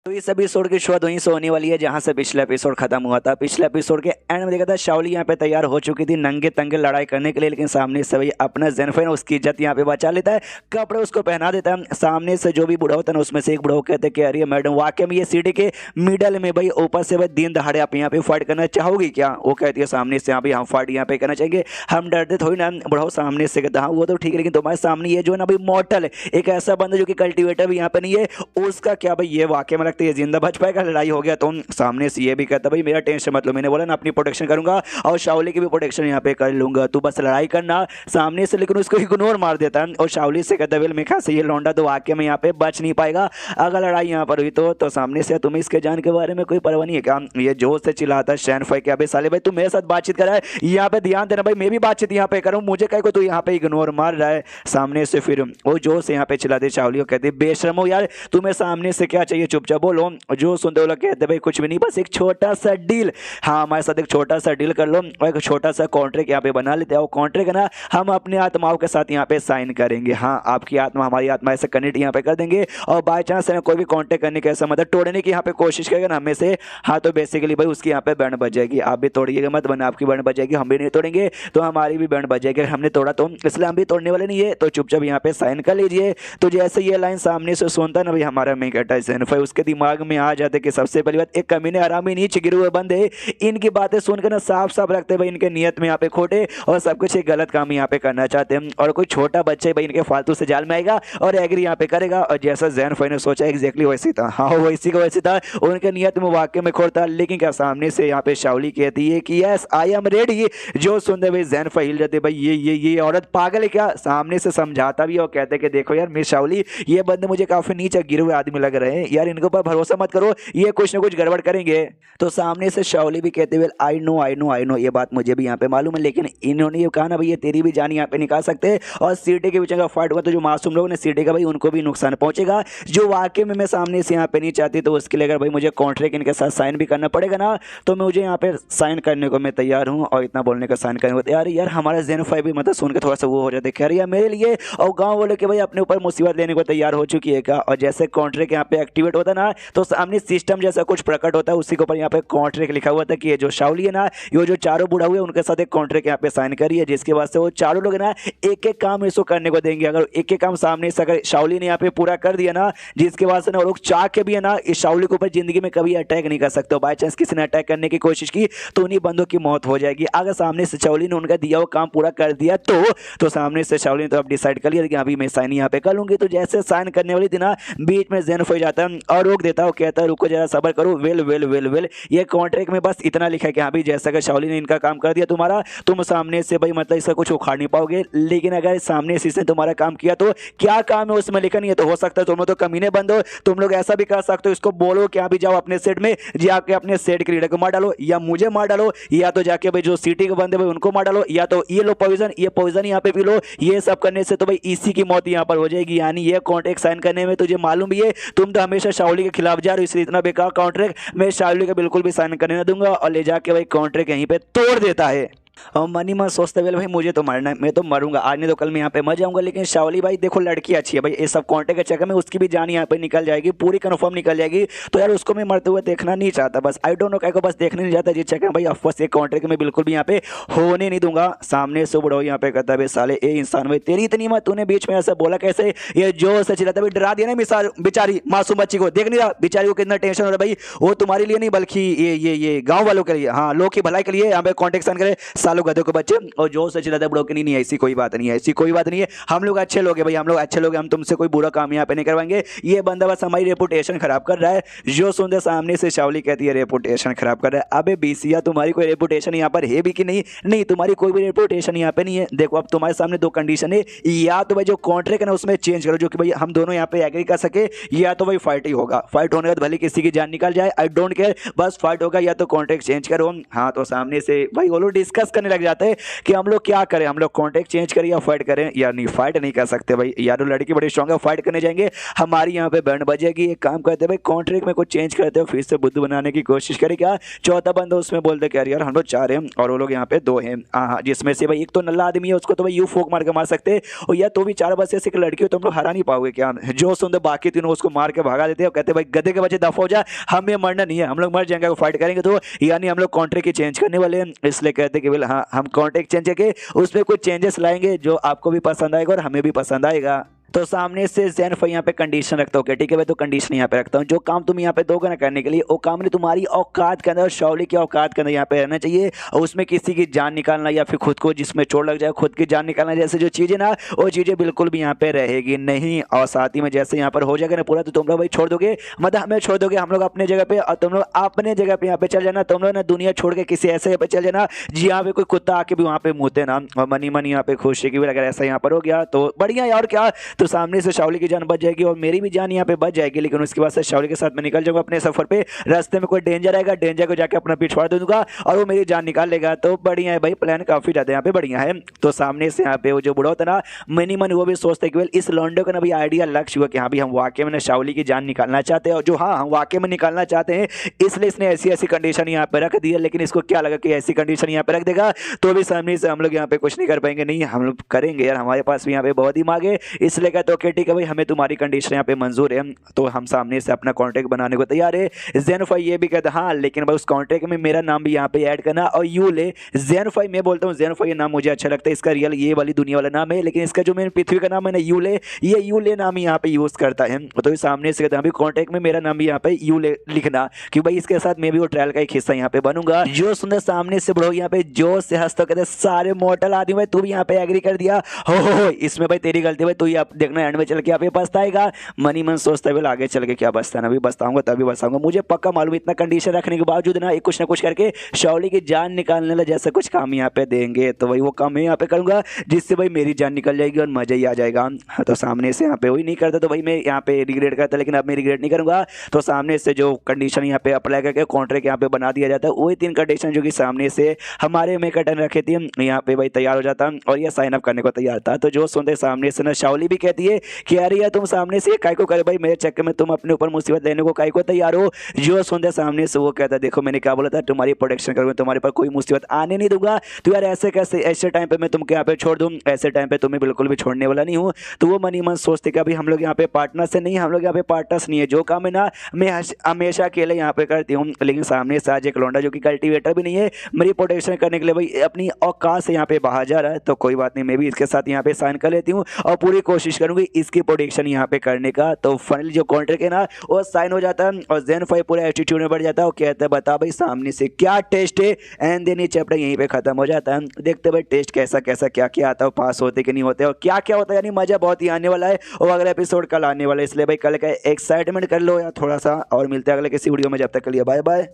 तो इस एपिसोड की शुरुआत वहीं से होने वाली है जहां से पिछला एपिसोड खत्म हुआ था। पिछले एपिसोड के एंड में देखा था शाओली यहाँ पे तैयार हो चुकी थी नंगे तंगे लड़ाई करने के लिए, लेकिन सामने से भाई अपना जेनफेन उसकी इज्जत यहाँ पे बचा लेता है, कपड़े उसको पहना देता है। सामने से जो भी बूढ़ा होता है ना, उसमें से एक बूढ़ा कहते हैं कि अरे मैडम वाकई में ये सिटी के मिडल में भाई ऊपर से भाई दिन दहाड़े आप यहाँ पे फाइट करना चाहोगी क्या? वो कहती है सामने से, यहाँ पे हम फाइट यहाँ पे करना चाहेंगे, हम डरते थोड़ी ना। बूढ़ा सामने से कहता हाँ वो तो ठीक है, लेकिन तुम्हारे सामने ये जो है ना भाई मॉर्टल है, एक ऐसा बंदा जो कि कल्टिवेटर भी यहाँ पे नहीं है, उसका क्या भाई ये वाकई में सकते, ये जिंदा बच पाएगा, लड़ाई हो गया तो सामने से ये भी कहता भाई मेरा टेंशन मत लो, मैंने बोला ना अपनी प्रोटेक्शन करूंगा और शाओली की भी प्रोटेक्शन यहाँ पे कर लूंगा, तू बस लड़ाई करना सामने से। लेकिन उसको इग्नोर मार देता है और शाओली से कहता है मेरे ख्याल से ये लौंडा तो वाकई में यहाँ पे बच नहीं पाएगा, अगर लड़ाई यहाँ पर हुई तो सामने से तुम्हें इसके जान के बारे में कोई परवाह नहीं है क्या? ये जोर से चिल्लाता है शैनफाई के अबे साले भाई तू मेरे साथ बातचीत कर रहा है, यहाँ पे ध्यान देना भाई, मैं भी बातचीत यहाँ पे करूँ, मुझे कह को तू यहाँ पे इग्नोर मार रहा है सामने से। फिर वो जोर से यहाँ पे चिल्लाते शाओली को कहते बेशर्म हो यार, तुम्हें सामने से क्या चाहिए, चुपचाप बोलो। जो सुनते वो लोग कहते भाई कुछ भी नहीं, बस एक छोटा सा डील, हाँ हमारे साथ एक छोटा सा डील कर लो और एक छोटा सा कॉन्ट्रैक्ट यहाँ पे बना लेते हैं, वो कॉन्ट्रैक्ट है ना हम अपने आत्माओं के साथ यहाँ पे साइन करेंगे, हाँ आपकी आत्मा हमारी आत्मा ऐसे कनेक्ट यहाँ पे कर देंगे और बाय चांस कोई भी कॉन्टैक्ट करने का ऐसा मतलब तोड़ने की यहाँ पे कोशिश करेगा ना हमें से, हाँ तो बेसिकली भाई उसकी यहाँ पे बैंड बज जाएगी, आप भी तोड़िएगा मत वरना आपकी बैंड बज जाएगी, हम भी नहीं तोड़ेंगे तो हमारी भी बैंड बज जाएगी, हमने तोड़ा तो इसलिए हम भी तोड़ने वाले नहीं है, तो चुपचाप यहाँ पे साइन कर लीजिए। तो जैसे ये लाइन सामने से सुनता ना भाई हमारा मेन कैरेक्टर सैनफाई, उसके दिमाग में आ जाते कि सबसे पहली बात एक कमीने हरामी नीचे गिरे हुए बंदे, इनकी बातें सुनकर ना साफ साफ लगते हैं भाई इनके नियत में यहाँ पे खोटे और सब कुछ एक गलत काम यहाँ पे करना चाहते हैं, और कोई छोटा बच्चा भाई इनके फालतू से जाल में आएगा और एग्री यहाँ पे करेगा। और जैसा सैनफाई ने सोचा एग्जैक्टली वैसे था, हाँ वैसी का वैसे था, उनके नियत में वाकई में खोटा। लेकिन क्या सामने से यहाँ पे शाओली कहती है कि यस आई एम रेडी। जो सुनते भाई सैनफाई हिल जाते भाई ये औरत पागल है क्या, सामने से समझाता भी और कहते कि देखो यार मिस शाओली ये बंदे मुझे काफी नीचे गिरे हुए आदमी लग रहे हैं यार, इनके ऊपर भरोसा मत करो, ये कुछ ना कुछ गड़बड़ करेंगे। तो सामने से शाओली भी कहते हुए आई नो ये बात मुझे भी यहाँ पे मालूम है, लेकिन इन्होंने ये कहा ना भाई ये तेरी भी जान यहाँ पे निकाल सकते हैं और सीटे के बीच का फाइट हुआ तो जो मासूम लोग ने सीटे का भाई उनको भी नुकसान पहुंचेगा, जो वाकई में मैं सामने से यहाँ पे नहीं चाहती, तो उसके लिए अगर भाई मुझे कॉन्ट्रैक्ट इनके साथ साइन भी करना पड़ेगा ना तो मुझे यहाँ पे साइन करने को मैं तैयार हूँ, और इतना बोलने का साइन करने को तैयार। यार हमारा सैनफाई भी मतलब सुन के थोड़ा सा वो हो जाते कह रही है मेरे लिए और गाँव वाले के भाई अपने ऊपर मुसीबत लेने को तैयार हो चुकी है क्या। और जैसे कॉन्ट्रैक्ट यहाँ पे एक्टिवेट होता ना तो सामने सिस्टम जैसा कुछ प्रकट होता है, उसी के ऊपर यहाँ पे कॉन्ट्रैक्ट लिखा हुआ था कि ये जो शाओली है ना ये जो चारों बूढ़ा हुए उनके साथ एक कॉन्ट्रैक्ट यहाँ पे साइन करी है, जिसके बाद से वो चारों लोग ना एक एक काम इसको करने को देंगे, अगर एक एक काम सामने से अगर शाओली ने यहाँ पे पूरा कर दिया ना जिसके बाद से ना वो लोग चाह के भी है ना इस शाओली के ऊपर जिंदगी में कभी अटैक नहीं कर सकते, बाई चांस किसी ने अटैक करने की कोशिश की तो उन्हीं बंदों की मौत हो जाएगी। अगर सामने से शाओली ने उनका दिया हुआ काम पूरा कर दिया तो सामने से शाओली ने तो अब डिसाइड कर लिया कि अभी मैं साइन यहाँ पे कर लूंगी। तो जैसे साइन करने वाली थी ना बीच में सैनफाई जाता है और रोक देता है, कहता है रुको जरा सबर करो, वेल ये कॉन्ट्रैक्ट में बस इतना लिखा है कि अभी जैसा कि शाओली ने इनका काम कर दिया तुम्हारा, तुम सामने से भाई मतलब इसका कुछ उखाड़ नहीं पाओगे, लेकिन अगर सामने से इसने तुम्हारा काम किया तो क्या काम है उसमें लिखा नहीं है, तो हो सकता है तुम लोग तो कमीने बंद हो, तुम लोग ऐसा भी कर सकते हो इसको बोलो कि अभी जाओ अपने सेट में जाके अपने सेट के लीडर को मार डालो या मुझे मार डालो, या तो जाके भाई जो सिटी के बंदे भाई उनको मार डालो, या तो ये लो पॉइजन ये पॉइजन यहाँ पे पी लो, ये सब करने से तो भाई इसी की मौत यहाँ पर हो जाएगी। यानी ये कॉन्ट्रैक्ट साइन करने में तुझे मालूम भी है तुम तो हमेशा शाओली के खिलाफ जा रहे हो, इसलिए इतना बेकार कॉन्ट्रैक्ट मैं शाओली का बिल्कुल भी साइन करने ना दूंगा, और ले जाके भाई कॉन्ट्रैक्ट यहीं पे तोड़ देता है। और मनी मन सोचते हुए भाई मुझे तो मरना है, मैं तो मरूंगा आज नहीं तो कल मैं यहाँ पे मर जाऊंगा, लेकिन शाओली भाई देखो लड़की अच्छी है भाई, ये सब कॉन्टेक्ट के चक्कर में उसकी भी जान यहाँ पे निकल जाएगी, पूरी कन्फर्म निकल जाएगी, तो यार उसको मैं मरते हुए देखना नहीं चाहता, बस आई डोंट नो क्या को बस देखने नहीं जाता जिस चक्कर भाई ऑफकोर्स ये कॉन्ट्रैक्ट में बिल्कुल भी यहाँ पे होने नहीं दूंगा। सामने से बुढ़ो यहाँ पे कहता है साले ए इंसान भाई तेरी इतनी मत, तूने बीच में ऐसा बोला कैसे, ये जोर से चिल्लाता भाई डरा दिया ना मिसाल बेचारी मासूम बच्ची को, देख नहीं रहा बेचारी को कितना टेंशन हो रहा है भाई, वो तुम्हारे लिए नहीं बल्कि ये गाँव वालों के लिए, हाँ लोग की भलाई के लिए यहाँ पे कॉन्ट्रैक्ट साइन करे सालों गधों के बच्चे, और जोर से चिल्लाता ब्रो कि नहीं ऐसी कोई बात नहीं है, ऐसी कोई बात नहीं है, हम लोग अच्छे लोग हैं भाई, हम लोग अच्छे लोग हैं, हम तुमसे कोई बुरा काम यहाँ पे नहीं करवाएंगे, ये बंदा बस हमारी रेपुटेशन खराब कर रहा है। जो सुनते सामने से शाओली कहती है रेपुटेशन खराब कर रहा है, अबे बीसिया तुम्हारी कोई रेपुटेशन यहाँ पर है भी कि नहीं तुम्हारी कोई भी रेपुटेशन यहाँ पे नहीं है। देखो अब तुम्हारे सामने दो कंडीशन है, या तो भाई जो कॉन्ट्रैक्ट है ना उसमें चेंज करो जो कि भाई हम दोनों यहाँ पे एग्री कर सके, या तो भाई फाइट ही होगा, फाइट होने के बाद भले किसी की जान निकल जाए आई डोंट केयर, बस फाइट होगा, या तो कॉन्ट्रैक्ट चेंज करो। हाँ तो सामने से भाई वो लोग डिस्कस करने लग जाते हैं कि हम लोग क्या करें, हम लोग कॉन्टैक्ट चेंज करें या फाइट करें, या नहीं फाइट नहीं कर सकते भाई, यार लड़की बड़ी स्ट्रांग है, फाइट करने जाएंगे हमारी यहाँ पे बैंड बजेगी। एक काम करते भाई कॉन्ट्रैक्ट में कुछ चेंज करते हो, फिर से बुद्ध बनाने की कोशिश करें क्या, चौथा बंदा उसमें बोलते क्या यार हम लोग 4 हैं और वो लोग यहाँ पे 2 हैं, हाँ जिसमें से भाई एक तो नल्ला आदमी है उसको तो भाई यू फोक मार के मार सकते, और या तो भी 4 बस ऐसे लड़की हो तुम लोग हरा नहीं पाओगे क्या। जो सुनते बाकी तीनों उसको मार के भगा देते हैं, कहते भाई गधे के बच्चे दफा हो जाए, हमें मरना नहीं है, हम लोग मर जाएंगे फाइट करेंगे, तो यानी हम लोग कॉन्ट्रैक्ट ही चेंज करने वाले हैं, इसलिए कहते कि हाँ हम कॉन्ट्रैक्ट चेंज करके उसमें कुछ चेंजेस लाएंगे जो आपको भी पसंद आएगा और हमें भी पसंद आएगा। तो सामने से ज़ेनफाई यहाँ पे कंडीशन रखता हूँ, ठीक है भाई, तो कंडीशन यहाँ पे रखता हूँ, जो काम तुम यहाँ पे दोगे ना करने के लिए, वो काम नहीं तुम्हारी औकात के अंदर और शाओली की औकात के अंदर यहाँ पे रहना चाहिए। और उसमें किसी की जान निकालना या फिर खुद को जिसमें चोट लग जाए खुद की जान निकालना जैसे जो चीज़ें ना, वो चीज़ें बिल्कुल भी यहाँ पे रहेगी नहीं। और साथ ही में जैसे यहाँ पर हो जाएगा ना पूरा, तो तुम लोग भाई छोड़ दोगे, मतलब हमें छोड़ दोगे, हम लोग अपने जगह पे और तुम लोग अपने जगह पे यहाँ पे चल जाना। तुम लोग ना दुनिया छोड़ के किसी ऐसे जगह पे चल जाना जी, यहाँ पे कोई कुत्ता आके भी वहाँ पे मुँहते ना, और मनी मनी यहाँ पे खुशी की भी अगर ऐसा यहाँ पर हो गया तो बढ़िया यार, क्या तो सामने से शाओली की जान बच जाएगी और मेरी भी जान यहाँ पे बच जाएगी। लेकिन उसके बाद से शाओली के साथ मैं निकल जाऊंगा अपने सफर पे। रास्ते में कोई डेंजर आएगा, डेंजर को जाके अपना पिछवाड़ दे दूंगा और वो मेरी जान निकाल लेगा। तो बढ़िया है भाई, प्लान काफी ज्यादा यहाँ पे बढ़िया है। तो सामने से यहाँ पे वो जो बुढ़ा होता ना मनी मन, वो भी सोचते कि इस लॉन्डो का ना भी आइडिया लक्ष्य हुआ कि हाँ भी हम वाकई में शाओली की जान निकालना चाहते हैं, और जो हाँ हम वाकई में निकालना चाहते हैं, इसलिए इसने ऐसी ऐसी कंडीशन यहाँ पे रख दी है। लेकिन इसको क्या लगा कि ऐसी कंडीशन यहाँ पे रख देगा तो भी सामने से हम लोग यहाँ पे कुछ नहीं कर पाएंगे। नहीं, हम लोग करेंगे यार, हमारे पास भी यहाँ पे बहुत दिमाग है। इसलिए कहते ओके ठीक है भाई, हमें तुम्हारी कंडीशन यहाँ पे मंजूर है, तो हम सामने से अपना कॉन्ट्रैक्ट बनाने को तैयार है। ज़ेनफाई ये भी कहता हाँ, लेकिन भाई उस कॉन्ट्रैक्ट में मेरा नाम भी यहाँ पे ऐड करना। और यूले ज़ेनफाई, मैं बोलता हूँ ज़ेनफाई नाम मुझे अच्छा लगता है, इसका रियल ये वाली दुनिया वाला नाम है, लेकिन इसका जो मेरे पृथ्वी का नाम है ना यूले, ये यूले नाम यहाँ पे यूज़ करता है। तो सामने से कहता है कॉन्ट्रैक्ट में मेरा नाम भी यहाँ पे यूले लिखना, कि भाई इसके साथ मैं भी वो ट्रायल का एक हिस्सा यहाँ पे बनूंगा। जो सुंदर सामने से बढ़ो यहाँ पे जो से हंसता कहते सारे मॉडल आदमी, भाई तू भी यहाँ पे एग्री कर दिया हो इसमें भाई तेरी गलती भाई, तू ये देखना एंड में चल के यहाँ पे पछताएगा। मनी मन सोचता है आगे चल के क्या बचता है, अभी बचताऊंगा तभी बचाऊंगा। मुझे पक्का मालूम इतना कंडीशन रखने के बावजूद ना कुछ ना कुछ करके शाओली की जान निकालने वाला जैसा कुछ काम यहाँ पे देंगे, तो भाई वो काम मैं यहाँ पे करूंगा जिससे भाई मेरी जान निकल जाएगी और मजा ही आ जाएगा। तो सामने से यहाँ पे वही नहीं करता तो भाई मैं यहाँ पे रिग्रेट करता, लेकिन अब मैं रिग्रेट नहीं करूंगा। तो सामने से जो कंडीशन यहाँ पे अप्लाई करके कॉन्ट्रैक्ट यहाँ पे बना दिया जाता है, वही 3 कंडीशन जो कि सामने से हमारे में कटन रखे थे यहाँ पे भाई तैयार हो जाता और ये साइन अप करने को तैयार था। तो जो सुनते सामने से ना शाओली भी कहती है कि अरे यार तुम सामने से काय को करे भाई, मेरे चक्कर में तुम अपने ऊपर मुसीबत लेने को काय को तैयार हो। जो सुनते सामने से वो कहता है देखो मैंने क्या बोला था, तुम्हारी प्रोटेक्शन करूंगा, तुम्हारे पर कोई मुसीबत आने नहीं दूंगा। तो यार ऐसे कैसे, ऐसे टाइम पे मैं तुमको यहाँ पे छोड़ दूं, ऐसे टाइम पे तुम्हें बिल्कुल भी छोड़ने वाला नहीं हूँ। तो वो मनी मन सोचते कि अभी हम लोग यहाँ पे पार्टनर से नहीं, हम लोग यहाँ पे पार्टनर्स नहीं है, जो काम है ना मैं हमेशा अकेले यहाँ पे करती हूँ। लेकिन सामने से आज एक लौंडा जो कि कल्टीवेटर भी नहीं है, मेरी प्रोटेक्शन करने के लिए भाई अपनी औकात से यहाँ पे बाहर जा रहा है। तो कोई बात नहीं, मैं भी इसके साथ यहाँ पे साइन कर लेती हूँ और पूरी कोशिश करूंगी इसकी प्रोटेक्शन यहाँ पे करने का। तो फाइनली जो कॉन्ट्रैक्ट है ना वो साइन हो जाता है और ज़ेनफाई पूरा एटीट्यूड में बढ़ जाता है। वो कहता है बता भाई सामने से क्या टेस्ट है, एंड देन ये चैप्टर यहीं पे खत्म हो जाता है। देखते भाई टेस्ट कैसा कैसा क्या क्या आता है, पास होते कि नहीं होते और क्या क्या होता है, यानी मजा बहुत ही आने वाला है। और अगला एपिसोड कल आने वाला है, इसलिए भाई कल का एक्साइटमेंट कर लो यार थोड़ा सा, और मिलते हैं अगले किसी वीडियो में। जब तक के लिए बाय बाय।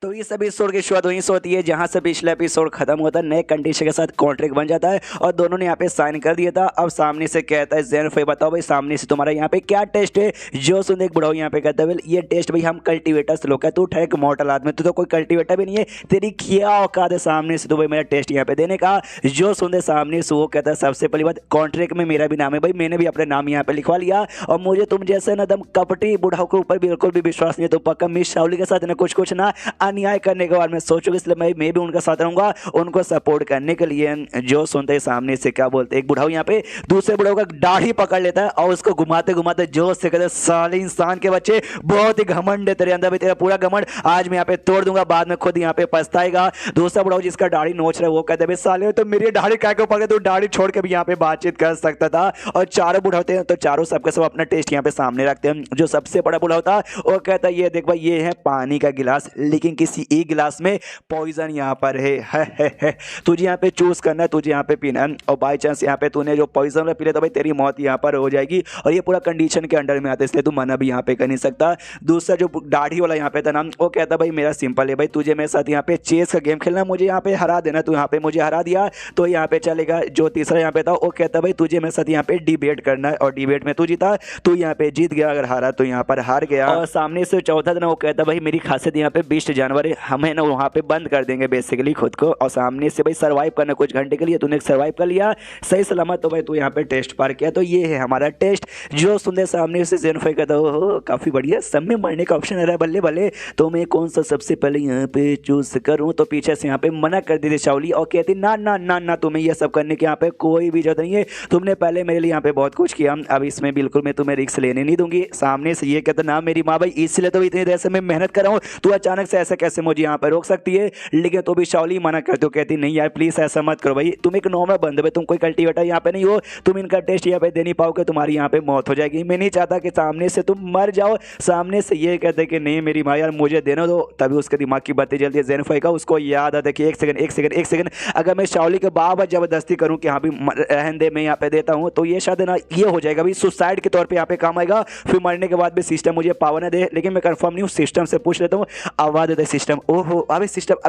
तो ये सब एपिसोड की शुरुआत वहीं से होती है जहां से पिछला एपिसोड खत्म होता है, नए कंडीशन के साथ कॉन्ट्रैक्ट बन जाता है और दोनों ने यहाँ पे साइन कर दिया था। अब सामने से कहता है ज़ेनफाई बताओ भाई सामने से तुम्हारा यहाँ पे क्या टेस्ट है। जो सुन एक बुढ़ाऊ यहाँ पे कहता है ये टेस्ट भाई हम कल्टिवेटर्स लोग है, तू ठहर मॉडल आदमी, तू तो कोई कल्टिवेटर भी नहीं है, तेरी क्या औकात है सामने से तो भाई मेरा टेस्ट यहाँ पे देने का। जो सुन सामने से वो कहता है सबसे पहली बात कॉन्ट्रैक्ट में मेरा भी नाम है भाई, मैंने भी अपने नाम यहाँ पे लिखवा लिया और मुझे तुम जैसे ना दम कपटी बुढ़ाऊ के ऊपर बिल्कुल भी विश्वास नहीं है। तो पक्का मिस शाओली के साथ ना कुछ ना अन्याय करने के बाद मैं सोचूंगा, इसलिए मैं भी उनके साथ रहूंगा उनको सपोर्ट करने के लिए। जो सुनते हैं सामने से क्या बोलते, एक बुढ़ाऊ यहाँ पे दूसरे बुढ़ाऊ का दाढ़ी पकड़ लेता है और उसको घुमाते घुमाते जोश से कहते साले इंसान के बच्चे बहुत ही घमंड है तेरे अंदर, भी तेरा पूरा घमंड आज मैं यहाँ पे तोड़ दूंगा, बाद में खुद यहाँ पे पछताएगा। दूसरा बुढ़ाऊ जिसका दाढ़ी नोच रहा है वो कहते हैं साले तो मेरी दाढ़ी क्या क्यों पकड़े, तू दाढ़ी छोड़ के भी यहाँ पे बातचीत कर सकता था। और चारों बुढ़ा होते हैं तो चारों सबके सब अपना टेस्ट यहाँ पे सामने रखते हैं। जो सबसे बड़ा बुढ़ा होता है वो कहता है ये देख भाई ये है पानी का गिलास, लेकिन किसी एक गिलास में पॉइजन यहाँ पर है। तुझे यहाँ पे चूज करना है, तुझे यहाँ पे पीना है और बाई चांस यहाँ पे तूने जो पॉइजन पी लिया तो भाई तेरी मौत यहाँ पर हो जाएगी और ये पूरा कंडीशन के अंडर में आता है, इसलिए तू मना भी यहाँ पे कर नहीं सकता। दूसरा जो दाढ़ी वाला यहाँ पे था ना वो कहता भाई मेरा सिंपल है भाई, तुझे मेरे साथ यहाँ पे चेस का गेम खेलना, मुझे यहाँ पे हरा देना, तू यहाँ पे मुझे हरा दिया तो यहाँ पे चलेगा। जो तीसरा यहाँ पे था वो कहता भाई तुझे मेरे साथ यहाँ पे डिबेट करना है और डिबेट में तू जीता तू यहाँ पे जीत गया, अगर हारा तो यहाँ पर हार गया। और सामने से चौथा था वो कहता भाई मेरी खासियत यहाँ पे 20 जानवर है, हमें ना वहाँ पे बंद कर देंगे बेसिकली खुद को, और सामने से भाई सर्वाइव करना कुछ घंटे के लिए, तूने सर्वाइव कर लिया सही सलामत तो भाई तू यहाँ पे टेस्ट पार किया, तो ये है हमारा टेस्ट। जो सुनते सामने से ज़ेनफाई कहता हो काफ़ी बढ़िया, सब में मरने का ऑप्शन है बल्ले बल्ले, तो मैं कौन सा सबसे पहले यहाँ पे चूज करूँ। तो पीछे से यहाँ पे मना कर दी थी शाओली और कहती ना ना ना ना तुम्हें ये सब करने के यहाँ पे कोई भी जरूरत नहीं है, तुमने पहले मेरे लिए यहाँ पे बहुत कुछ किया, अब इसमें बिल्कुल मैं तुम्हें रिस्क लेने नहीं दूंगी। सामने से ये कहता ना मेरी माँ भाई इसलिए तो इतनी देर से मैं मेहनत कर रहा हूँ, तू अचानक से ऐसे ऐसे कैसे मुझे यहाँ पे रोक सकती है, लेकिन तो भी शाओली मना करते हो, कहती नहीं यार प्लीज ऐसा मत करो भाई, तुम एक नॉर्मल बंदे हो, तुम कोई कल्टीवेटर यहाँ पे नहीं हो, तुम इनका टेस्ट यहाँ पे दे नहीं पाओगे, तुम्हारी यहाँ पे मौत हो जाएगी। मैं नहीं चाहता कि सामने से तुम मर जाओ। सामने से ये कहते कि नहीं मेरी माँ यार मुझे देना दो, तभी उसके दिमाग की बत्ती जलती है ज़ेनफाई का। उसको याद आता है कि एक सेकंड अगर मैं शाओली के बाबा जबरदस्ती करूँ कि हाँ भी रहन दे मैं यहाँ पे देता हूँ, तो ये शायद ना ये हो जाएगा भाई सुसाइड के तौर पर यहाँ पे काम आएगा। फिर मरने के बाद भी सिस्टम मुझे पावर न दे, लेकिन मैं कंफर्म नहीं हूँ, सिस्टम से पूछ लेता हूँ। आवाज देता है सिस्टम, ओहो अभी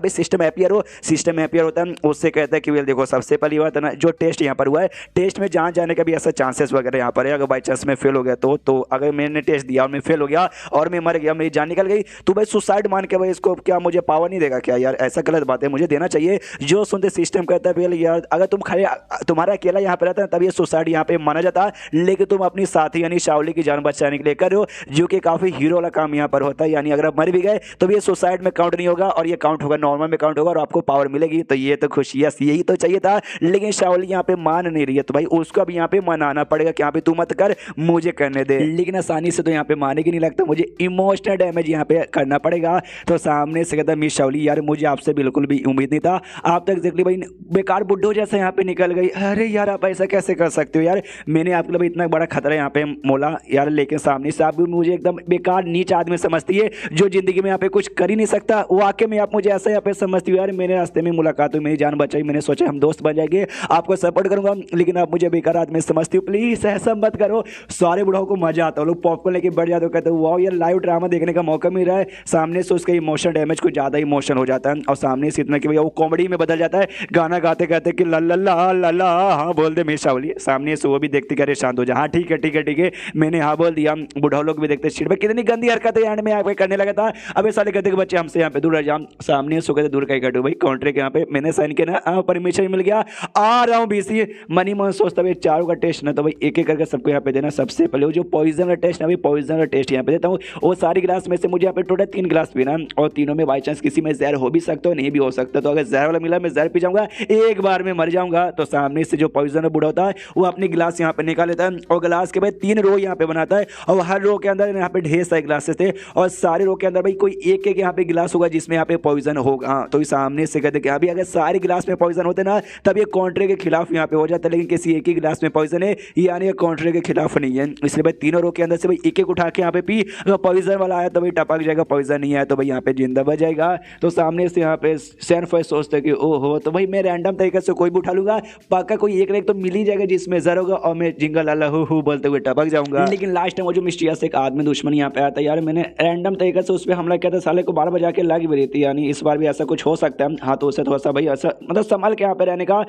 सिस्टम हैप्पियर हो, सिस्टम हैप्पियर होता है। उससे कहता है कि वेल देखो सबसे पहली बात है ना, जो टेस्ट यहाँ पर हुआ है, टेस्ट में जहाँ जाने का भी ऐसा चांसेस वगैरह यहाँ पर है, अगर बाई चांस मैं फेल हो गया तो अगर मैंने टेस्ट दिया और मैं फेल हो गया और मैं मर गया, मेरी जान निकल गई, तो भाई सुसाइड मान के भाई इसको क्या मुझे पावर नहीं देगा क्या यार? ऐसा गलत बात है, मुझे देना चाहिए। जो सुनते सिस्टम कहता है यार अगर तुम खाली तुम्हारा अकेला यहाँ पे रहता है तब ये सुसाइड यहाँ पे माना जाता है, लेकिन तुम अपनी साथी यानी शाओली की जान बचाने के लिए कर रहे हो, जो कि काफी हीरो वाला काम यहाँ पर होता है। यानी अगर मर भी गए तो ये सुसाइड में काउंट नहीं होगा और ये काउंट होगा नॉर्मल में काउंट होगा और आपको पावर मिलेगी। तो ये तो खुशी यही तो चाहिए था, लेकिन शाओली यहाँ पे मान नहीं रही है, तो भाई उसको अब यहाँ पे मनाना पड़ेगा कि यहाँ पे तू मत कर, मुझे करने दे। लेकिन आसानी से तो यहाँ पे मानेगी नहीं लगता, मुझे इमोशनल डैमेज यहाँ पे करना पड़ेगा। तो सामने से कहता मिस शाओली यार मुझे आपसे बिल्कुल भी उम्मीद नहीं था, आप तो एग्जैक्टली भाई बेकार बुड्ढो जैसे यहाँ पे निकल गई। अरे यार आप ऐसा कैसे कर सकते हो यार, मैंने आपके लिए इतना बड़ा खतरा यहाँ पे मोला यार, लेकिन सामने से आप भी मुझे एकदम बेकार नीच आदमी समझती है जो जिंदगी में यहाँ पे कुछ कर ही नहीं सकता। वाकई में आप मुझे ऐसा यहाँ पे समझती हो यार, मेरे रास्ते में मुलाकात हुई, मेरी जान बचाई, मैंने सोचा हम दोस्त बन जाएंगे, आपको सपोर्ट करूंगा, लेकिन आप मुझे बेकार आदमी समझती हो, प्लीज ऐसा मत करो। सारे बुढ़ाओं को मजा आता है, लोग पॉपकॉर्न लेके बैठ जाते हो, कहते हो वाह यार लाइव ड्रामा देखने का मौका मिल रहा है। सामने से उसका इमोशन डैमेज कुछ ज्यादा इमोशन हो जाता है और सामने से इतना कि भैया वो कॉमेडी में बदल जाता है, गाना गाते कहते कि लल्ला लल्ला हाँ बोल दे मेरी शाओली। सामने से वो भी देखते करे शांत हो जा, हाँ ठीक है मैंने हाँ बोल दिया। बुढ़ाओ लोग भी देखते शिट पे कितनी गंदी हरकत है एंड में यहाँ पे करने लगा था। अब साले कहते कि बच्चे हमसे यहाँ पे दूर रह जाओ। सामने से कहते दूर कहीं कटो भाई, काउंटर के यहाँ पे मैंने साइन किया ना, परमिशन मिल गया, आ रहा हूँ बीसी। मनी मन सोचता भाई चारों का टेस्ट ना तो भाई एक एक करके सबको यहाँ पे देना। सबसे पहले वो जो पॉइजन का टेस्ट ना भाई, पॉइजन का टेस्ट यहाँ पे देता हूँ। वो सारी गिलास में से मुझे यहाँ पे टोटल 3 गिलास पीना और तीनों में बाई चांस किसी में जहर हो भी सकता है नहीं भी हो सकता, तो अगर जहर वाला मिला मैं जहर पी जाऊंगा, एक बार में मर जाऊंगा। तो सामने से जो पॉइजन बूढ़ा होता है वो अपनी गिलास यहाँ पे निकाल लेता है और गिलास के बाद 3 रो यहाँ पे बनाता है और हर रो के अंदर यहाँ पे ढेर सारे गिलासेस थे और सारे रो के अंदर भाई कोई एक एक यहाँ पे गिलास होगा जिसमें यहाँ पे पॉइजन होगा। तो सामने से कहते कि अभी अगर सारे गिलास में पॉइजन होते ना तब ये कॉन्ट्रे के खिलाफ यहाँ पे हो जाता है, लेकिन किसी एक ही गिलास में पॉइजन है यानी ये कॉन्ट्रे के खिलाफ नहीं है, इसलिए भाई तीनों रो के अंदर से भाई एक एक उठा के यहाँ पे पी। अगर पॉइजन वाला आया तो भाई टपक जाएगा, पॉइजन नहीं आया तो भाई यहाँ पे जिंदा बच जाएगा। तो सामने से यहाँ पे सैनफाई सोचते कि ओहो तो भाई मैं रैंडम तरीके से कोई भी उठा लूंगा, पक्का कोई एक तो मिल ही जाएगा जिसमें जर होगा और मैं जिंगल अल्लाह हु बोलते हुए टपक जाऊंगा। लेकिन लास्ट टाइम वो जो मिस्टीरियस एक आदमी दुश्मन यहाँ पे आता यार, मैंने रैंडम तरीके से उस पर हमला किया था, साले को 12 बजा के लग भी रही थी, यानी इस बार भी ऐसा कुछ हो सकता है। हाँ तो उससे थोड़ा सा भाई ऐसा मतलब संभाल के यहाँ पे रहने का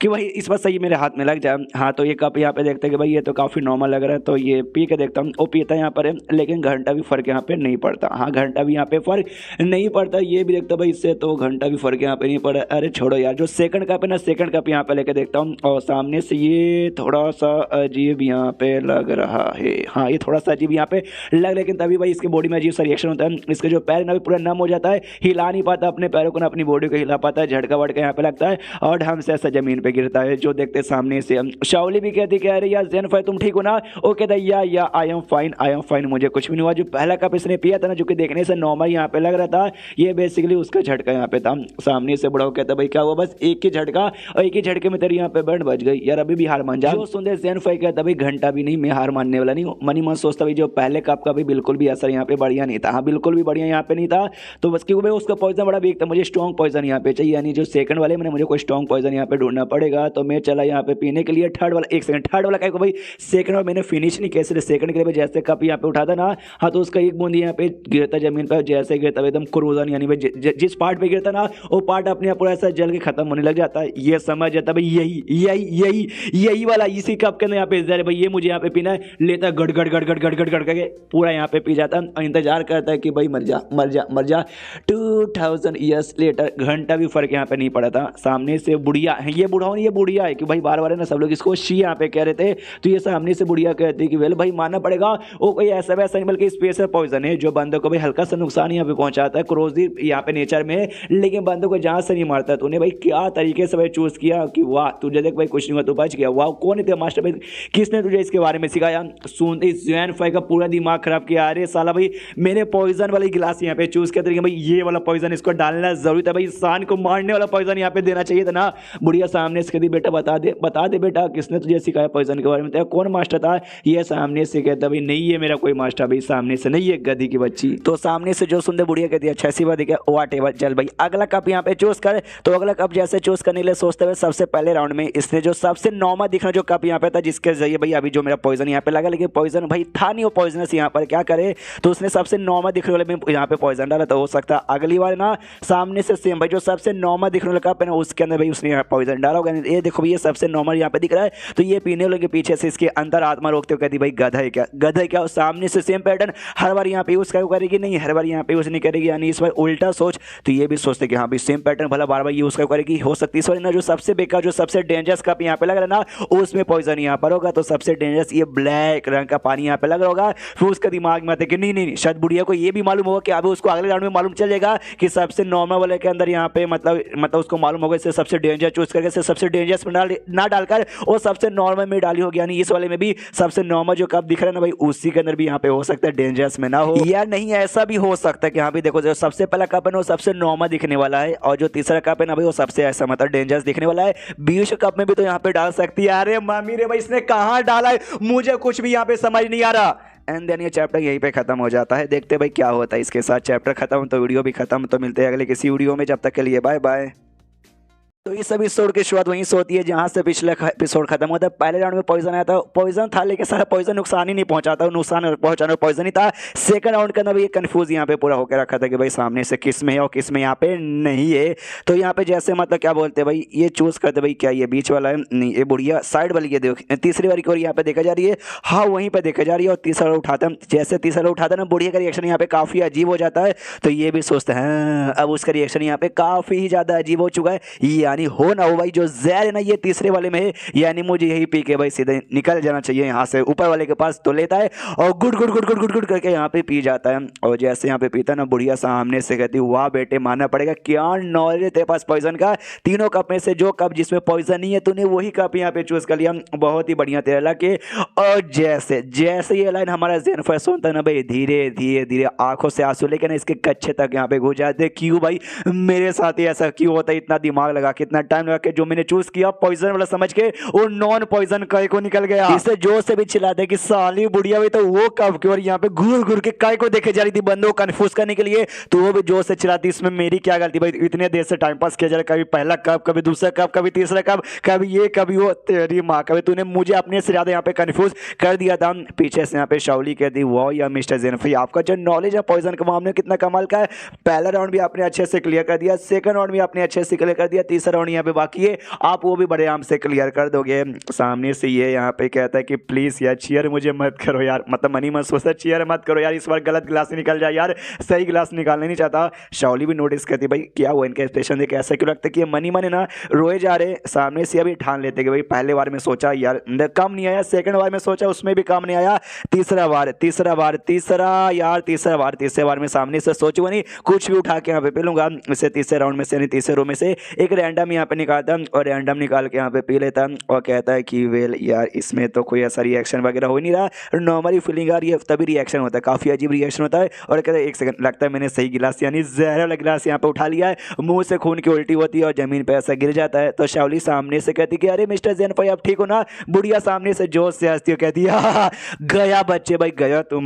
कि भाई इस बार सही मेरे हाथ में लग जाए। हाँ तो ये कप यहाँ पे देखते कि भाई ये तो काफ़ी नॉर्मल लग रहा है, तो ये पी के देखता हूँ। वो पीता यहाँ पर है लेकिन घंटा भी फर्क यहाँ पे नहीं पड़ता। हाँ घंटा भी यहाँ पे फर्क नहीं पड़ता, ये भी देखता भाई इससे तो घंटा भी फर्क यहाँ पे नहीं पड़ा। अरे छोड़ो यार, जो सेकंड कप है ना, सेकंड कप यहाँ पे लेके देखता हूँ और सामने से ये थोड़ा सा अजीब यहाँ पे लग रहा है। हाँ ये थोड़ा सा अजीब यहाँ पे लग, लेकिन तभी भाई इसके बॉडी में अजीब सा रिएक्शन होता है। इसके जो पैर ना पूरा नम हो जाता है, हिला नहीं पाता अपने पैरों को ना अपनी बॉडी को हिला पाता है, झटका वटका यहाँ पे लगता है और ढंग से ऐसा जमीन पे गिरता है। जो देखते सामने से शाओली भी कहती कि अरे यार ज़ेनफाई तुम ठीक हो ना? वो कहता या आई एम फाइन, मुझे कुछ भी नहीं हुआ। जो पहला कप इसने पिया था ना, जो कि देखने से नॉर्मल यहाँ पे लग रहा था, ये बेसिकली उसका झटका यहाँ पे था। सामने से बड़ा कहता भाई क्या हुआ? बस एक ही झटका और एक ही झटके में तेरी यहाँ पे बैंड बच गई यार, अभी भी हार मान जा। जो सुनते ज़ेनफाई कहता भाई घंटा भी नहीं, मैं हार मानने वाला नहीं हूँ। मनी मन सोचता भाई जो पहले कप का भी बिल्कुल भी असर यहाँ पे बढ़िया नहीं था। हाँ बिल्कुल भी बढ़िया यहाँ पे नहीं था, तो बस क्योंकि भाई उसका पॉइजन बड़ा वीक था, मुझे स्ट्रॉन्ग पॉइजन यहाँ पे चाहिए, यानी जो सेकंड वाले में मुझे कोई स्ट्रॉन्ग पॉइजन यहाँ पे ढूंढना पड़ेगा। तो मैं चला यहाँ पे पीने के लिए थर्ड वाला। एक सेकंड, थर्ड वाला क्या भाई सेकंड वाला मैंने फिनिश नहीं किया, सेकंड के लिए जैसे कप यहाँ पे उठाता ना, हाँ तो उसका एक बूंद यहाँ पे गिरता जमीन पर, जैसे गिरता एकदम क्रोजन, यानी जिस पार्ट पे गिरता ना वो पार्ट अपने आप पूरा ऐसा जल के खत्म होने लग जाता है। ये समझ जाता भाई यही वाला इसी कप के अंदर यहाँ पे जहर भाई, ये मुझे यहाँ पे पीना है। लेता गड़ गड़ गड़ गड़ गड़ गड़ गड़ करके पूरा यहाँ पे पी जाता और इंतजार करता है कि भाई मर जा। 2000 ईयर्स लेटर घंटा भी फर्क यहाँ पे नहीं पड़ा था। सामने से बुढ़िया है, ये बुढ़िया है कि भाई बार बार ना सब लोग इसको शी यहाँ पे कह रहे थे, तो ये सामने से बुढ़िया कहती कि वेल भाई मानना पड़ेगा वो कोई ऐसा वैसा नहीं बल्कि स्पेशल पॉइजन है जो बंदों को भाई हल्का सा नुकसान यहाँ पे पहुंचाता है, क्रोजिव यहाँ पे नेचर में, लेकिन बंदों को जान से नहीं मारता। तूने भाई क्या तरीके से भाई चूज किया कि वाह तुझे देख भाई कुछ नहीं हुआ, तू बच गया। वाह कौन है तेरा मास्टर भाई, किसने तुझे इसके बारे में सिखाया? सुनते ज़ेनफाई का पूरा दिमाग खराब किया। अरे साला भाई मैंने पॉइजन वाली गिलास यहाँ पे चूज किया कहते हैं भाई ये वाला पॉइजन इसको डालना जरूरी था भाई, इंसान को मारने वाला पॉइजन यहाँ पे देना चाहिए था ना। बुढ़िया सामने से कहती बेटा बता दे बेटा किसने तुझे सिखाया पॉइजन के बारे में, तेरा कौन मास्टर था। ये सामने से कहता भाई नहीं ये मेरा कोई मास्टर भाई, सामने से नहीं, ये गधी की बच्ची। तो सामने से जो सुनते बुढ़िया कहती है अच्छा सी बात है, वाट एवर, चल भाई अगला कप यहाँ पे चूज कर। तो अगला कप जैसे चूज करने के लिए सोचते हुए सबसे पहले राउंड में इसने जो सबसे नॉर्मल दिखना जो कप यहाँ पे था, जिसके जरिए भाई अभी जो मेरा पॉइजन यहाँ पे लगा, लेकिन पॉइजन भाई था नहीं वो पॉइजनस, यहाँ पर क्या करे तो उसने सबसे नॉर्मल दिखने वाले में यहाँ पे पॉइजन डाला। तो हो सकता है अगली बार ना सामने से सेम भाई जो सबसे नॉर्मल दिखने वाला कप है ना उसके अंदर भाई उसने यहाँ पॉइजन डाला होगा। ये देखो ये सबसे नॉर्मल यहाँ पे दिख रहा है, तो ये पीने वाले के पीछे से इसके अंदर आत्मा रोकते हुए कहती भाई गधा है क्या, गधा है क्या। सामने से सेम पैटर्न हर बार यहाँ पे यूज करेगी, नहीं हर बार यहाँ पे यूज नहीं करेगी, यानी इस बार उल्टा सोच। तो ये भी सोचते कि हाँ भाई सेम पैटर्न भला बार बार यूज करेगी, हो सकती है इस बार ना जो सबसे बेकार जो सबसे डेंजरस कप यहाँ पे लग रहा है ना उसमें पॉइजन यहाँ पर होगा। तो सबसे डेंजरस ये ब्लैक रंग का पानी यहाँ पे लग रहा होगा। फिर उसके दिमाग में आते कि नहीं शायद बुढ़िया को ये भी मालूम होगा कि अभी उसको अगले राउंड में मालूम चल जाएगा कि सबसे नॉर्मल वाले के अंदर यहाँ पे मतलब उसको मालूम होगा इससे सबसे डेंजर चूज करके इससे सबसे डेंजरस में ना डालकर वो सबसे नॉर्मल में डाली होगी, यानी इस वाले में भी सबसे नॉर्मल जो कप दिख रहा है ना भाई उसी के अंदर भी यहाँ पे हो सकता है डेंजरस में ना हो, या नहीं ऐसा भी हो सकता है कि यहाँ पे देखो जो सबसे पहला कप है ना वो सबसे नॉर्मल दिखने वाला है और जो तीसरा कप है ना भाई वो सबसे ऐसा मतलब डेंजरस दिखने वाला है। बीच कप में भी तो यहाँ पे डाल सकती है। अरे मामी रे भाई इसने कहाँ डाला है, मुझे कुछ भी यहाँ पे समझ नहीं आ रहा। एंड देन ये चैप्टर यहीं पे खत्म हो जाता है। देखते भाई क्या होता है इसके साथ। चैप्टर खत्म तो वीडियो भी खत्म। तो मिलते हैं अगले किसी वीडियो में, जब तक के लिए बाय बाय। तो इस एपिसोड की शुरुआत वहीं से होती है जहां से पिछले एपिसोड खत्म होता है। पहले राउंड में पॉइजन आया था, पॉइजन था लेकिन सारा पॉइजन नुकसान ही नहीं पहुंचाता, नुकसान पहुंचाने पॉइजन ही था। सेकंड राउंड के अंदर भी ये कंफ्यूज यहाँ पे पूरा होकर रखा था कि भाई सामने से किस में है और किस में यहाँ पे नहीं है। तो यहाँ पे जैसे मतलब क्या बोलते हैं भाई ये चूज करते भाई क्या ये बीच वाला है, नहीं ये बुढ़िया साइड वाली, ये देखो तीसरी बारी को यहाँ पे देखा जा रही है, हाँ वहीं पे देखा जा रही है। और तीसरा उठाता है, जैसे तीसरा उठाता है ना बुढ़िया का रिएक्शन यहाँ पे काफी अजीब हो जाता है। तो ये भी सोचते हैं अब उसका रिएक्शन यहाँ पे काफी ही ज्यादा अजीब हो चुका है, यानी हो ना हो भाई जो जहर है ना ये तीसरे वाले में है, यानी मुझे यही पी के भाई सीधे निकल जाना चाहिए यहाँ से ऊपर वाले के पास। तो लेता है और good good good good good good करके यहाँ पे पी जाता है। और जैसे यहाँ पे पीता ना बुढ़िया सामने से कहती वाह बेटे मानना पड़ेगा क्या नॉलेज तेरे पास पॉइजन का, तीनों कप में से जो कप जिसमें पॉइजन नहीं है तूने वही कप यहाँ पे चूज कर लिया, बहुत ही बढ़िया तेरा लगे। और जैसे जैसे ये लाइन हमारा ज़हन फर्स्ट होता है ना भाई धीरे धीरे धीरे आंखों से आंसू लेकर इसके कच्चे तक यहाँ पे घुस जाते। क्यों भाई मेरे साथ ही ऐसा क्यों होता है, इतना दिमाग लगा के इतना टाइम लगा के जो मैंने चूज किया पॉइजन वाला समझ के वो नॉन पॉइजन काय को निकल गया। इसे जोर से भी चिल्लाते कि साली बुढ़िया भी तो वो कब की और यहाँ पे घूर घूर के काय को देखे जा रही थी बंदों को कंफ्यूज करने के लिए, तो वो भी जोर से चिल्लाती इसमें मेरी क्या गलती भाई, इतने देर से टाइम पास किया जा रहा, कभी पहला कप कभी दूसरा कप कभी तीसरा कप कभी ये कभी वो, तेरी माँ कभी तूने मुझे अपने से ज्यादा यहाँ पे कंफ्यूज कर दिया था। पीछे से यहाँ पे शाओली कहती वो या मिस्टर जेनफरी आपका जो नॉलेज है पॉइजन के मामले में कितना कमाल का है। पहला राउंड भी आपने अच्छे से क्लियर कर दिया, सेकंड राउंड भी आपने अच्छे से क्लियर कर दिया, तीसरा राउंड यहाँ पे बाकी है आप वो भी बड़े आराम से क्लियर कर दोगे। सामने से ये यहाँ पे कहता है कि प्लीज यार चीयर मुझे मत करो यार, मतलब मनी मत सोचता चीयर मत करो यार, इस बार गलत गिलास निकल जाए यार, सही गिलास निकालने नहीं चाहता। शाओली भी नोटिस करती भाई क्या हुआ इनका एक्सप्रेशन देख ऐसा क्यों लगता है कि ये मनी मनी ना रोए जा रहे। सामने से अभी ठान लेते कि भाई पहले बार में सोचा यार कम नहीं आया, सेकंड बार में सोचा उसमें भी काम नहीं आया, तीसरा बार तीसरे बार में सामने से सोचूंगा नहीं कुछ भी उठा के यहाँ पे पी लूंगा। इसे तीसरे राउंड में से तीसरे रो में से एक रैंडम यहाँ पे निकालता और रैंडम निकाल के यहाँ पे पी लेता और कहता है कि वेल यार इसमें तो कोई ऐसा रिएक्शन वगैरह हो नहीं रहा, नॉर्मली फीलिंग आ रही है तभी रिएक्शन होता है, काफ़ी अजीब रिएक्शन होता है। और कहता है एक सेकंड लगता है मैंने सही गिलास यानी जहर वाला गिलास यहाँ पे उठा लिया है, मुंह से खून की उल्टी होती है और जमीन पे ऐसा गिर जाता है। तो शाओली सामने से कहती कि अरे मिस्टर जेनफाई आप ठीक हो ना। बुढ़िया सामने से जोश से हंसती हो कहती है गया बच्चे भाई गया, तू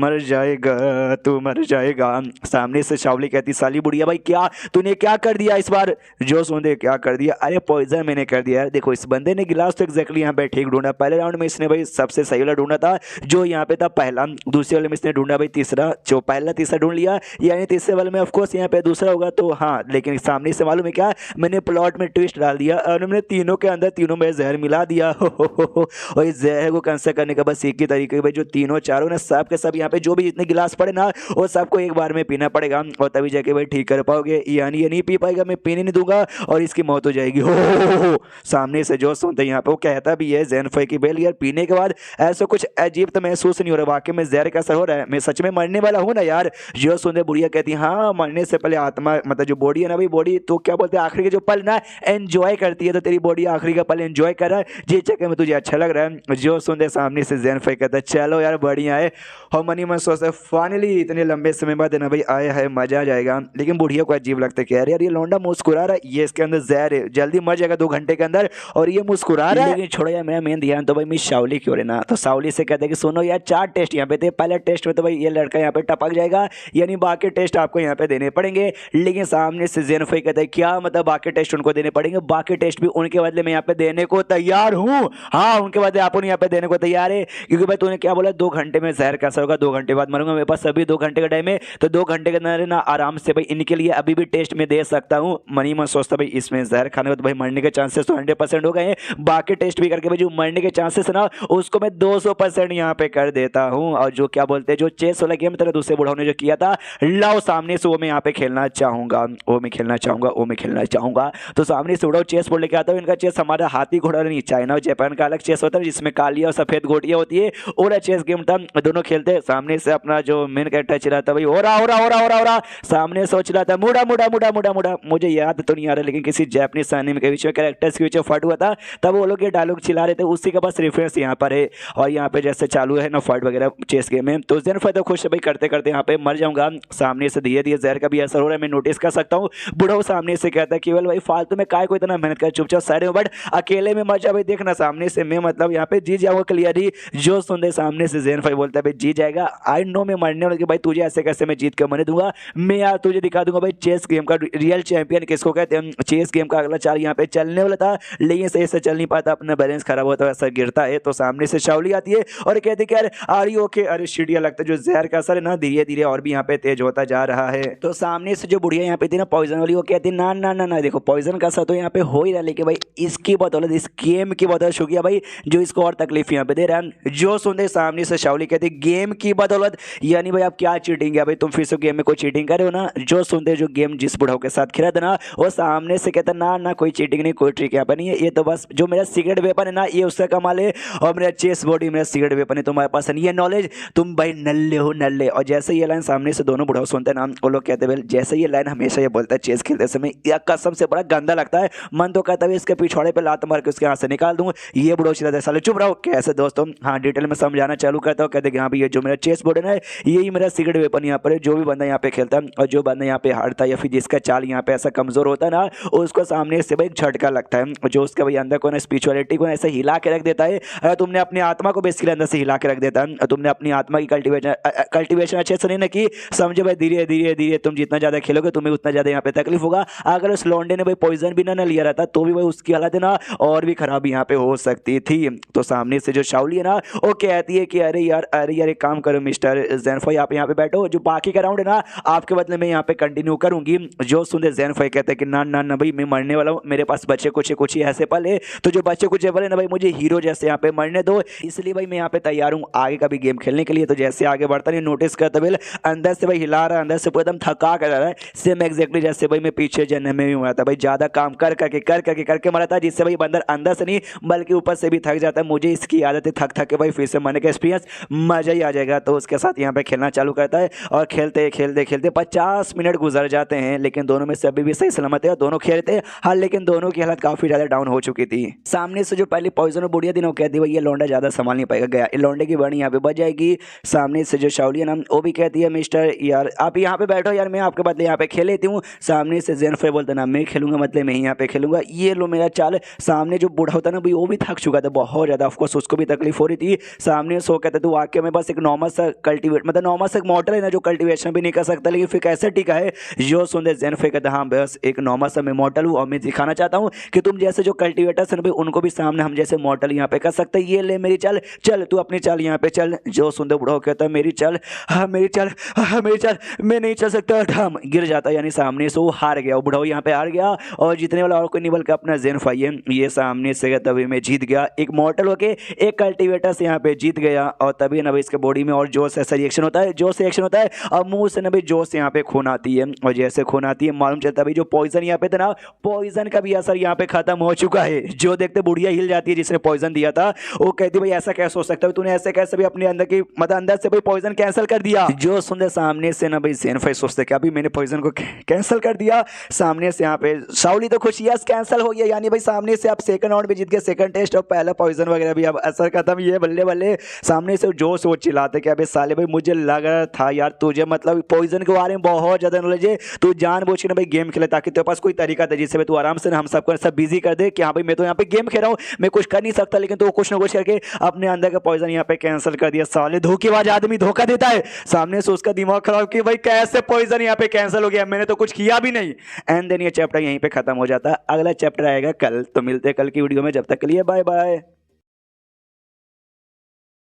मर जाएगा। सामने से शाओली कहती साली बुढ़िया भाई क्या तूने क्या कर दिया इस बार, जो सुन क्या कर दिया, अरे पॉइजन मैंने कर दिया यार। देखो इस बंदे ने गिलास तो एग्जैक्टली यहाँ पे ठीक ढूंढा, पहले राउंड में इसने भाई सबसे सही वाला ढूंढा था जो यहाँ पे था पहला, दूसरे वाले में इसने ढूंढा भाई तीसरा, जो पहला तीसरा ढूंढ लिया यानी तीसरे वाले में ऑफकोर्स यहाँ पे दूसरा होगा। तो हाँ लेकिन सामने से मालूम है क्या मैंने प्लॉट में ट्विस्ट डाल दिया और मैंने तीनों के अंदर तीनों में जहर मिला दिया और इस जहर को कैंसिल करने का बस एक ही तरीका भाई जो तीनों चारों ने सब के सब यहाँ पे जो भी जितने गिलास पड़े ना वो सबको एक बार में पीना पड़ेगा और तभी जाके भाई ठीक कर पाओगे, यानी ये नहीं पी पाएगा मैं पीने नहीं दूंगा और इसकी मौत मौत हो जाएगी। हो सामने से जो सुनते यहाँ पे वो कहता भी है ज़ेनफई की बेल यार पीने के बाद ऐसा कुछ अजीब तो महसूस नहीं हो रहा, वाकई में जहर का असर हो रहा है, मैं सच में मरने वाला हूँ ना यार। जो सुनते बुढ़िया कहती है हाँ मरने से पहले आत्मा मतलब जो बॉडी है ना भाई, बॉडी तो क्या बोलते हैं आखिरी के जो पल ना एंजॉय करती है, तो तेरी बॉडी आखिरी का पल एंजॉय कर रहा है, जी चक्कर में तुझे अच्छा लग रहा है। जो सुनते सामने से ज़ेनफई कहता है चलो यार बढ़िया है। और मनी मन सोचता है फाइनली इतने लंबे समय बाद ना भाई आया है, मजा आ जाएगा। लेकिन बुढ़िया को अजीब लगता है कि यार ये लौंडा मुस्कुरा रहा है, ये इसके अंदर जहर है, जल्दी मर जाएगा 2 घंटे के अंदर, और ये मुस्कुरा रहा है। लेकिन छोड़ो यार मेरा मेन ध्यान तो भाई मिस शाओली की ओर है ना। तो शाओली से कहते हैं कि सुनो यार 4 टेस्ट यहाँ पे थे, पहले टेस्ट में तो भाई ये लड़का यहाँ पे टपक जाएगा, यानी बाकी टेस्ट आपको यहाँ पे देने पड़ेंगे। लेकिन सामने से ज़ेनफई कहते हैं क्या मतलब बाकी टेस्ट उनको देने पड़ेंगे, बाकी टेस्ट भी उनके बदले में यहाँ पे देने को तैयार हूँ। हाँ उनके बदले आप यहाँ पे देने को तैयार है, क्योंकि भाई तूने क्या बोला 2 घंटे में जहर का असर होगा, 2 घंटे बाद मरूंगा, मेरे पास अभी 2 घंटे का टाइम है, तो 2 घंटे के अंदर ना आराम से भाई इनके लिए अभी भी टेस्ट में दे सकता हूँ। मनी मन सोचता भाई इसमें जहर खाने को तो भाई मरने के चांसेस तो 100% हो गए हैं, बाकी टेस्ट भी करके भाई जो मरने के चांसेस ना उसको मैं 200% यहाँ पे कर देता हूँ। और जो क्या बोलते हैं जो चेस वाला गेम तरह दूसरे बुढ़ाओं ने जो किया था लाओ सामने से वो मैं यहाँ पे खेलना चाहूंगा, वो मैं खेलना चाहूंगा, वो मैं खेलना चाहूंगा। तो सामने से बुढ़ाओ चेस बोर्ड लेके आता हूँ, इनका चेस हमारा हाथी घोड़ा नहीं, चाइना और जापान का अलग चेस होता है जिसमें काली और सफेद गोटियां होती है, और चेस गेम था दोनों खेलते। सामने से अपना जो मेन कैरेक्टर चिल्लाता भाई हो रहा सामने सोच रहा था मुड़ा मुड़ा मुड़ा मुड़ा मुड़ा, मुझे याद तो नहीं आ रहा लेकिन किसी जापानीज एनिमे के बीच में कैरेक्टर्स के बीच में फाइट हुआ था, तब वो लोग ये डायलॉग चिल्ला रहे थे, उसी का बस रेफरेंस यहाँ पर है। और यहाँ पे जैसे चालू है ना फाइट वगैरह चेस गेम में, तो ज़ेनफई तो खुश है भाई करते करते यहाँ पे मर जाऊंगा। सामने से धीरे धीरे जहर का भी असर हो रहा है, मैं नोटिस कर सकता हूँ। बुढ़ा सामने से कहता है केवल भाई फालतू में काय को इतना मेहनत कर, चुपचाप साइड में बट अकेले में मर जा भाई, देखना सामने से मैं मतलब यहाँ पे जीत जाऊंगा क्लियर ही। जो सुनते सामने से ज़ेनफई बोलता है भाई जीत जाएगा, आई नो मैं मरने वाला, भाई तुझे ऐसे कैसे मैं जीत कर मरने दूंगा, मैं यार तुझे दिखा दूंगा भाई चेस गेम का रियल चैंपियन किसको कहते हैं। चेस गेम का अगला चाल यहाँ पे चलने वाला था, लेकिन सही से चल नहीं पाता, अपना बैलेंस खराब होता है, ऐसा गिरता है। तो सामने से शाओली आती है और कहती है कि यार आर यू ओके, अरे शिडिया लगता है जो जहर का असर है ना धीरे धीरे और भी यहाँ पे तेज होता जा रहा है। तो सामने से जो बुढ़िया यहाँ पे थी ना पॉइजन वाली, वो कहती है ना ना ना ना देखो पॉइजन का असर तो यहाँ पे हो ही रहा है, लेकिन भाई इसकी बदौलत इस गेम की बदौलत शुक्रिया भाई जो इसको और तकलीफ यहाँ पे दे रहा है। जो सुनते सामने से शाओली कहती है गेम की बदौलत, यानी भाई आप क्या चीटिंग है भाई, तुम फिर से गेम में कोई चीटिंग कर रहे हो ना। जो सुनते जो गेम जिस बुढ़ाओ के साथ खेला था ना, वो सामने से कहता ना ना कोई चीटिंग नहीं, कोई ट्रिक यहाँ पर नहीं है, ये तो बस जो मेरा सीक्रेट वेपन है ना ये उसका कमाल है, और मेरा चेस बॉडी मेरा सीक्रेट वेपन है, तुम्हारे पास नहीं है नॉलेज, तुम भाई नल्ले हो नल्ले। और जैसे ये लाइन सामने से दोनों बुढ़ाओ सुनते हैं ना, वो लोग कहते हैं जैसे ये लाइन हमेशा ये बोलता है चेस खेलते समय, यह कसम से बड़ा गंदा लगता है, मन तो कहता है इसके पिछवाड़े पे लात मार के उसके हाथ से निकाल दूं। ये बुढ़ाओ चिल्लाता है साले चुप रहो। कैसे दोस्तों हाँ डिटेल में समझाना चालू करता हूँ, कहते हैं हाँ भाई ये जो मेरा चेस बोर्ड है ना यही मेरा सीक्रेट वेपन यहाँ पर है, जो भी बंदा यहाँ पे खेलता है और जो बंदा यहाँ पे हारता है या फिर जिसका चाल यहाँ पे ऐसा कमजोर होता है ना, उसको सामने से भाई झटका लगता है, जो उसके भाई अंदर को ना स्पिरिचुअलिटी को ऐसे हिला के रख देता है। अगर तुमने अपनी आत्मा को बेसिकली अंदर से हिला के रख देता है, तुमने अपनी आत्मा की कल्टिवेशन अच्छे से नहीं ना की, समझो भाई धीरे धीरे धीरे तुम जितना ज्यादा खेलोगे तुम्हें उतना ज्यादा यहाँ पे तकलीफ होगा। अगर उस लौंडे ने भाई पॉइजन भी ना लिया रहता तो भी भाई उसकी हालत है ना और भी खराब यहाँ पे हो सकती थी। तो सामने से जो शाओली है ना वो कहती है कि अरे यार एक काम करो मिस्टर ज़ेनफई, आप यहाँ पे बैठो, जो बाकी का राउंड है ना आपके बदले में यहाँ पे कंटिन्यू करूंगी। जो सुनते ज़ेनफई कहते हैं कि ना ना ना भाई मैं मरने वाला हूँ, मेरे पास बच्चे कुछ ही ऐसे पल है, तो जो बच्चे कुछ पल है ना भाई मुझे हीरो जैसे यहाँ पे मरने दो, इसलिए भाई मैं यहाँ पे तैयार हूँ आगे का भी गेम खेलने के लिए। तो जैसे आगे बढ़ता नहीं नोटिस करता भाई अंदर से भाई हिला रहा है, अंदर से पूरा एकदम थका कर रहा है, सेम एग्जैक्टली जैसे भाई मैं पीछे जन्म में भी मरा था भाई, ज्यादा काम कर करके मरा था, जिससे भाई बंदर अंदर से नहीं बल्कि ऊपर से भी थक जाता है। मुझे इसकी आदत है थक के भाई फिर से मरने का एक्सपीरियंस मजा ही आ जाएगा। तो उसके साथ यहाँ पे खेलना चालू करता है और खेलते 50 मिनट गुजर जाते हैं, लेकिन दोनों में से अभी भी सही सलामत है, दोनों खेलते हैं हाँ, लेकिन दोनों की हालत काफी ज्यादा डाउन हो चुकी थी। सामने से जो पहले पॉइजन और बुढ़िया दिनों कहती है ये लौंडा ज्यादा संभाल नहीं पाएगा, गया लौंडे की बड़ी यहाँ पे बच जाएगी। सामने से जो शाओली है ना वो भी कहती है मिस्टर यार आप यहाँ पे बैठो यार, मैं आपके बदले यहाँ पे खेल लेती हूँ। सामने से ज़ेनफई बोलता ना मैं खेलूंगा, मतलब मैं यहाँ पे खेलूंगा, ये लो मेरा चाल। सामने जो बूढ़ा होता ना भाई वो भी थक चुका था बहुत ज्यादा, ऑफकोर्स उसको भी तकलीफ हो रही थी। सामने सो कहते तो वाक्य में बस एक नॉर्मल सा कल्टीवेट मतलब नॉर्मल सा एक मॉडल है ना जो कल्टीवेशन भी नहीं कर सकता, लेकिन फिर कैसे टिका है। जो सुनते ज़ेनफई कहता हाँ बस एक नॉर्मल सा मैं मॉडल हूँ और मैं दिखाना चाहता हूँ कि तुम जैसे जो कल्टीवेटर्स हैं भाई उनको भी सामने हम जैसे मॉडल यहाँ पे कर सकते हैं। ये ले मेरी चाल, चल तू अपनी चाल यहाँ पे चल। जो सुनते बूढ़ा कहता है मेरी चाल, हाँ मेरी चाल, हाँ मेरी चाल, मैं नहीं चल सकता, ढम गिर जाता है, यानी सामने से वो हार गया, वो बुढ़ाओ यहाँ पे हार गया और जीतने वाला और कोई नहीं बल्कि अपना ज़ेनफई है। ये सामने से तभी मैं जीत गया, एक मॉडल होके एक कल्टीवेटर से यहाँ पे जीत गया। और तभी ना भाई इसके बॉडी में और जोश ऐसा रिएक्शन होता है, जोश रिएक्शन होता है और मुंह से ना भाई जोश यहाँ पे खून आती है, और जैसे खून आती है मालूम चलता है भाई जो पॉइजन यहाँ पे था ना पॉइजन का भी असर यहाँ पे खत्म हो चुका है। जो देखते बुढ़िया हिल जाती है जिसने पॉइजन दिया था, वो कहती भाई ऐसा कैसे हो सकता है, तूने ऐसे कैसे भी अपने अंदर की मतलब अंदर से भाई पॉइजन कैंसिल कर दिया। जो सुनते सामने से ना भाई सेन भाई सोचते कि अभी मैंने पॉइजन को कैंसिल कर दिया। सामने से यहाँ पे शाओली तो खुश, यस कैंसिल हो गया, यानी भाई सामने से आप सेकंड राउंड भी जीत गए, सेकंड टेस्ट और पहला पॉइजन वगैरह भी अब असर खत्म। ये बल्ले बल्ले सामने से जो सोच चिल्लाते कि अबे साले भाई मुझे लग रहा था यार तुझे मतलब पॉइजन के बारे में बहुत ज्यादा नॉलेज है, तू जानबूझ के ना भाई गेम खेले ताकि तेरे पास कोई तरीका था जिससे तू आराम से हम सबको सब बिजी कर दे कि हाँ भाई मैं तो यहाँ पे गेम खेल रहा हूँ, मैं कुछ कर नहीं सकता, लेकिन तो कुछ ना कुछ करके अपने अंदर का पॉइजन यहाँ पे कैंसिल कर दिया। साले धोखेबाज आदमी धोखा देता है। सामने से उसका दिमाग खराब कि भाई कैसे पॉइजन यहाँ पे कैंसिल हो गया, मैंने तो कुछ किया भी नहीं। एंड देन ये चैप्टर यहीं पे खत्म हो जाता है। अगला चैप्टर आएगा कल, तो मिलते हैं कल की वीडियो में, जब तक के लिए बाय बाय।